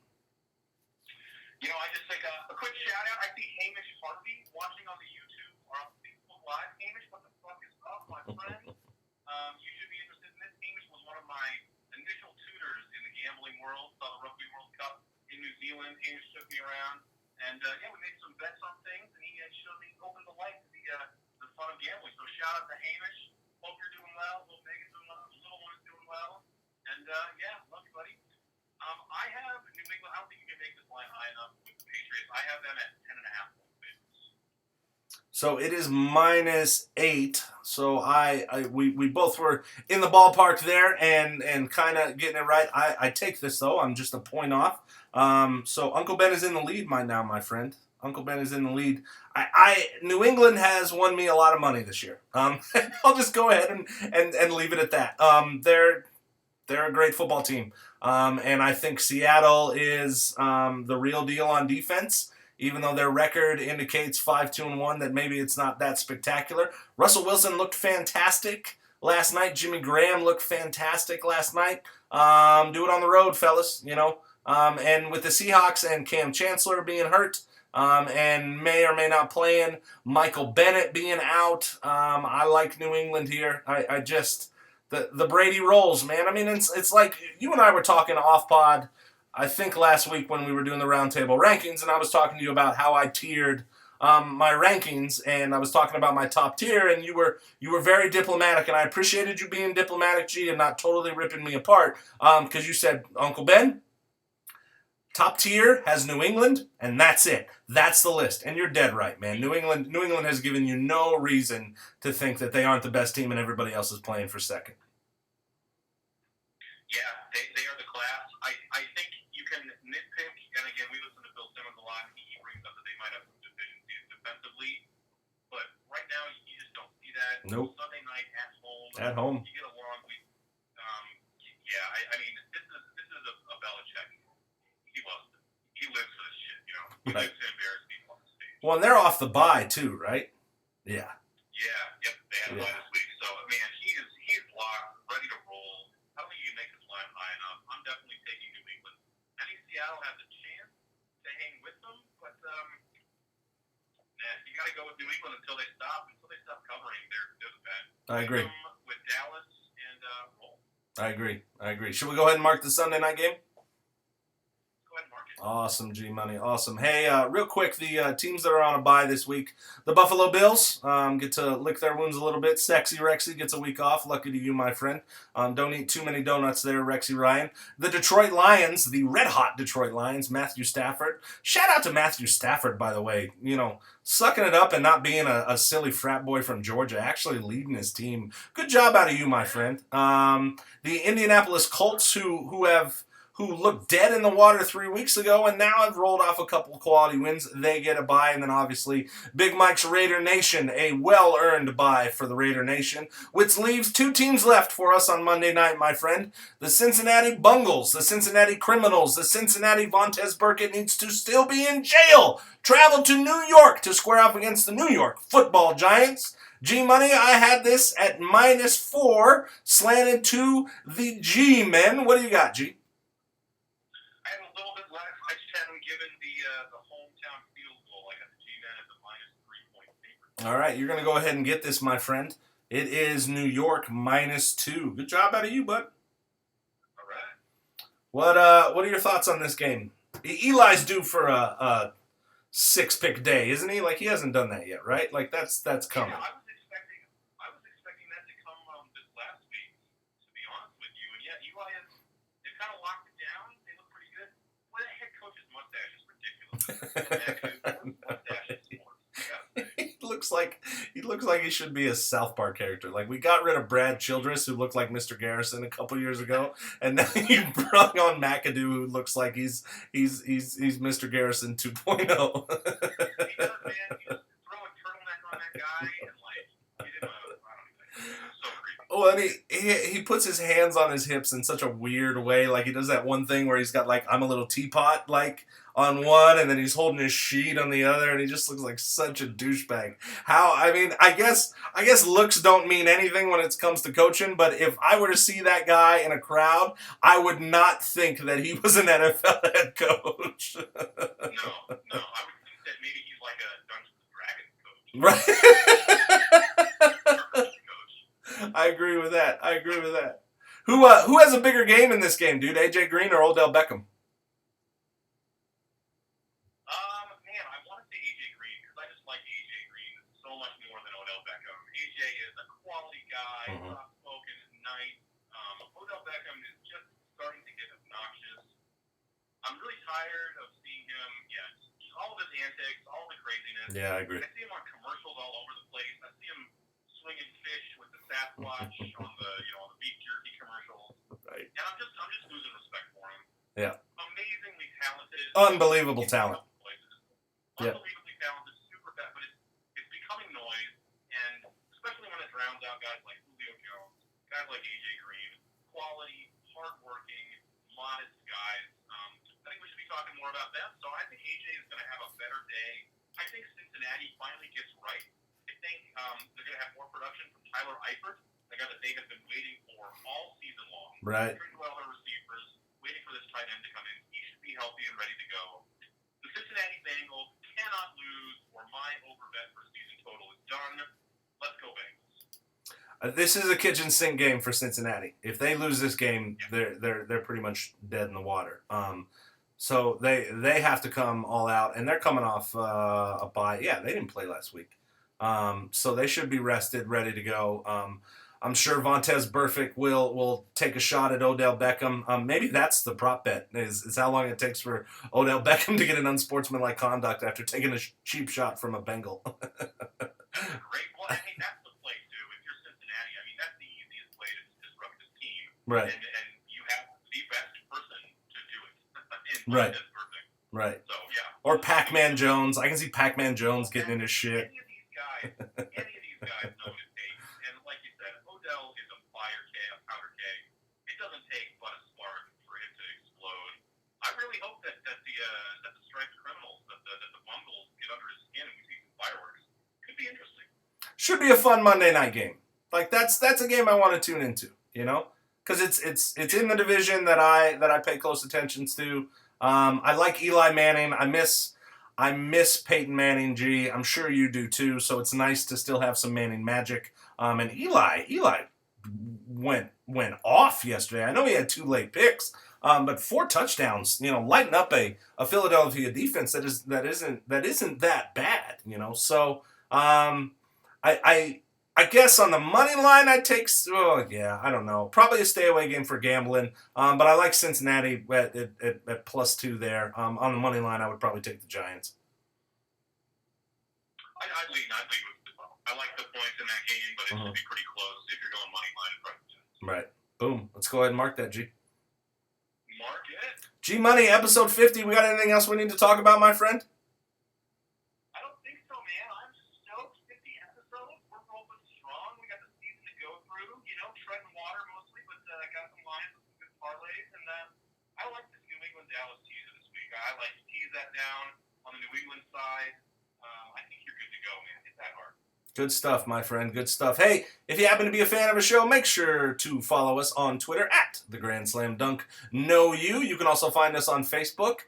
I just think a quick shout out. I see Hamish Harvey watching on the YouTube or on Facebook Live. Hamish, what the fuck is up, my friend? You should be interested in this. Hamish was one of my initial tutors in the gambling world. Saw the Rugby World Cup in New Zealand. Hamish took me around, and we made some bets on things, and he showed me, opened the light to the fun of gambling. So shout out to Hamish. Hope you're doing well. Hope Megan's doing well. The little one is doing well. And love you, buddy. I have New England. I don't think you can make this line high enough with the Patriots. I have them at 10.5 wins. So it is -8. So we both were in the ballpark there and kind of getting it right. I take this though. I'm just a point off. So Uncle Ben is in the lead now, my friend. Uncle Ben is in the lead. New England has won me a lot of money this year. I'll just go ahead and leave it at that. They're a great football team. And I think Seattle is the real deal on defense. Even though their record indicates 5-2-1, that maybe it's not that spectacular. Russell Wilson looked fantastic last night. Jimmy Graham looked fantastic last night. Do it on the road, fellas. And with the Seahawks and Cam Chancellor being hurt and may or may not playing, Michael Bennett being out, I like New England here. I just the Brady rolls, man. I mean, it's like you and I were talking off pod. I think last week when we were doing the roundtable rankings, and I was talking to you about how I tiered my rankings, and I was talking about my top tier, and you were very diplomatic, and I appreciated you being diplomatic, G, and not totally ripping me apart, because you said, Uncle Ben, top tier has New England, and that's it. That's the list, and you're dead right, man. New England has given you no reason to think that they aren't the best team and everybody else is playing for second. Yeah, they are the class. I think you can nitpick, and again, we listen to Bill Simmons a lot, and he brings up that they might have some deficiencies defensively, but right now you just don't see that. Nope. Sunday night at home. At home. You get a long week. I mean, this is a Belichick. He lives for this shit, He right. lives to embarrass people on the stage. Well, and they're off the bye too, right? Yeah. Yeah. Yep. They had a bye this week, so man, he is locked, ready to roll. I don't think you can make this line high enough. I'm definitely taking New England. I think Seattle has a chance to hang with them, but you got to go with New England until they stop covering. They're the best. I agree. With Dallas and roll. I agree. I agree. Should we go ahead and mark the Sunday night game? Go ahead and mark it. Awesome, G Money. Awesome. Hey, real quick, the teams that are on a bye this week, the Buffalo Bills get to lick their wounds a little bit. Sexy Rexy gets a week off. Lucky to you, my friend. Don't eat too many donuts there, Rexy Ryan. The Detroit Lions, the red hot Detroit Lions, Matthew Stafford. Shout out to Matthew Stafford, by the way. You know, sucking it up and not being a silly frat boy from Georgia, actually leading his team. Good job out of you, my friend. The Indianapolis Colts, who looked dead in the water 3 weeks ago and now have rolled off a couple quality wins. They get a bye. And then obviously Big Mike's Raider Nation, a well-earned bye for the Raider Nation, which leaves 2 teams left for us on Monday night, my friend. The Cincinnati Bungles, the Cincinnati Criminals, the Cincinnati Vontez Burkett needs to still be in jail. Travel to New York to square off against the New York Football Giants. G-Money, I had this at -4, slanted to the G-men. What do you got, G? I have a little bit less. I just had them given the hometown field goal. I got the G-men at the -3 point favorite. All right, you're going to go ahead and get this, my friend. It is New York -2. Good job out of you, bud. All right. What are your thoughts on this game? Eli's due for a 6-pick day, isn't he? Like, he hasn't done that yet, right? Like, that's coming. Yeah, I was expecting that to come this last week, to be honest with you. And yeah, Eli has they've kind of locked it down. They look pretty good. Well, that head coach's mustache is ridiculous. Mustache is sports. I gotta say. He looks like he should be a South Park character. Like, we got rid of Brad Childress, who looked like Mr. Garrison a couple years ago, and now you brought on McAdoo, who looks like he's Mr. Garrison 2.0. He does, man. You just throw a turtleneck on that guy and like get him I don't know. It's so creepy. Oh, and he puts his hands on his hips in such a weird way. Like, he does that one thing where he's got, like, I'm a little teapot, like, on one, and then he's holding his sheet on the other, and he just looks like such a douchebag. I guess looks don't mean anything when it comes to coaching, but if I were to see that guy in a crowd, I would not think that he was an NFL head coach. No. I would think that maybe he's like a Dungeons and Dragons coach. Right. I agree with that. Who has a bigger game in this game, dude? AJ Green or Odell Beckham? Man, I want to say AJ Green because I just like AJ Green so much more than Odell Beckham. AJ is a quality guy, soft-spoken, nice. Odell Beckham is just starting to get obnoxious. I'm really tired of seeing him. Yeah, all of his antics, all the craziness. Yeah, I agree. I see him on commercials all over the place. I see him swinging fish with the Sasquatch on the beef jerky commercials. Right. And I'm just losing respect for him. Yeah. Amazingly talented. Unbelievable talent. Yeah. Unbelievably talented, super fast, but it's becoming noise, and especially when it drowns out guys like Julio Jones, guys like AJ Green, quality, hardworking, modest guys. I think we should be talking more about them. So I think AJ is going to have a better day. I think Cincinnati finally gets right. I think they're going to have more production from Tyler Eifert, the guy that they have been waiting for all season long. Right. Pretty well their receivers, waiting for this tight end to come in. He should be healthy and ready to go. The Cincinnati Bengals cannot lose, or my overbet for season total is done. Let's go Bengals. This is a kitchen sink game for Cincinnati. If they lose this game, they're pretty much dead in the water. So they have to come all out, and they're coming off a bye. Yeah, they didn't play last week, so they should be rested, ready to go. I'm sure Vontez Burfict will take a shot at Odell Beckham. Maybe that's the prop bet, is how long it takes for Odell Beckham to get an unsportsmanlike conduct after taking a cheap shot from a Bengal. Great. Well, I mean, that's the play, too. If you're Cincinnati, I mean, that's the easiest way to disrupt this team. Right. And you have the best person to do it. Right. Vontez Burfict. Right. So, yeah. Or Pac-Man Jones. I can see Pac-Man Jones getting into shit. Any of these guys know what it takes. And like you said, Odell is a powder keg. It doesn't take but a spark for him to explode. I really hope that the striped criminals, that the Bungles get under his skin and we see some fireworks. Could be interesting. Should be a fun Monday night game. Like, that's a game I want to tune into, you know? Because it's in the division that I pay close attention to. I like Eli Manning. I miss Peyton Manning, I'm sure you do too, so it's nice to still have some Manning magic. And Eli went off yesterday. I know he had 2 late picks, but 4 touchdowns. Lighting up a Philadelphia defense that isn't that bad. So I guess on the money line I take. Oh yeah, I don't know. Probably a stay away game for gambling. But I like Cincinnati at +2 there. On the money line, I would probably take the Giants. I'd lean with the ball. I like the points in that game, but it should be pretty close if you're going money line in front of the Giants. Right. Boom. Let's go ahead and mark that, G. Mark it. G Money, episode 50. We got anything else we need to talk about, my friend? I don't think so, man. I'm stoked. 50 episodes. We're rolling strong. We got the season to go through. Treading water mostly, but I got some lines with some good parlays. And I like this New England Dallas teaser this week. I like to tease that down on the New England side. I think you're good to go, man. Hit that hard. Good stuff, my friend. Good stuff. Hey, if you happen to be a fan of a show, make sure to follow us on Twitter at The Grand Slam Dunk Know You. You can also find us on Facebook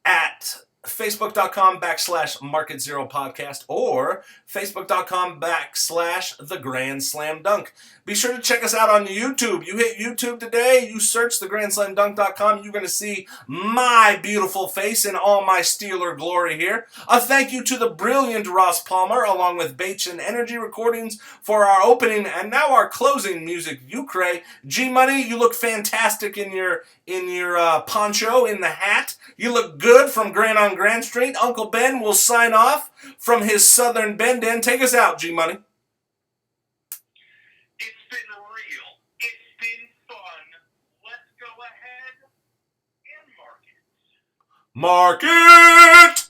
at facebook.com/Market Zero Podcast or facebook.com/The Grand Slam Dunk. Be sure to check us out on YouTube. You hit YouTube today, you search theGrandSlamDunk.com, you're going to see my beautiful face in all my Steeler glory here. A thank you to the brilliant Ross Palmer, along with Bates and Energy Recordings, for our opening and now our closing music, Ukraine. G Money, you look fantastic in your poncho, in the hat. You look good from Grand on Grand Street. Uncle Ben will sign off from his southern bend in. Take us out, G Money. It's been real. It's been fun. Let's go ahead and mark it. Mark it!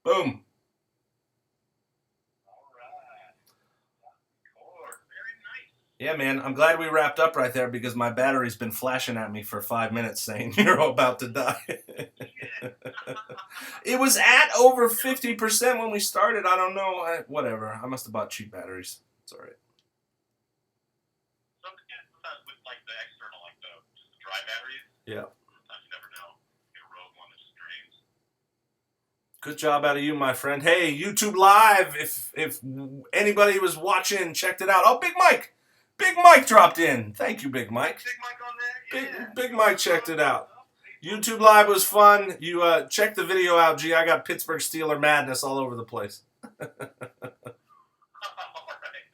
Boom. Yeah, man, I'm glad we wrapped up right there because my battery's been flashing at me for 5 minutes saying you're about to die. It was at over 50% when we started. I don't know. Whatever. I must have bought cheap batteries. It's all right. Sometimes with the external, just the dry batteries. Yeah. Sometimes you never know. Get a rogue one that just drains. Good job out of you, my friend. Hey, YouTube Live, if anybody was watching, checked it out. Oh, Big Mike. Big Mike dropped in. Thank you, Big Mike. Big Mike on there? Yeah. Big Mike checked it out. YouTube Live was fun. You check the video out, G. I got Pittsburgh Steeler madness all over the place. All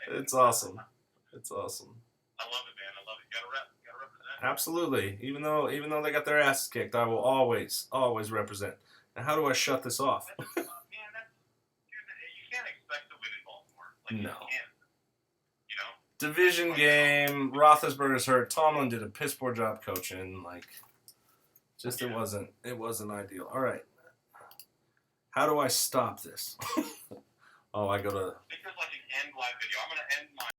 right, It's awesome. It's awesome. I love it, man. I love it. You gotta represent. Absolutely. Even though they got their asses kicked, I will always represent. Now, how do I shut this off? Man, you can't expect to win in Baltimore. No. You can't. Division game. Roethlisberger's hurt. Tomlin did a piss poor job coaching. It wasn't ideal. All right. How do I stop this? Oh, I go to. I think there's an end live video. I'm gonna end my.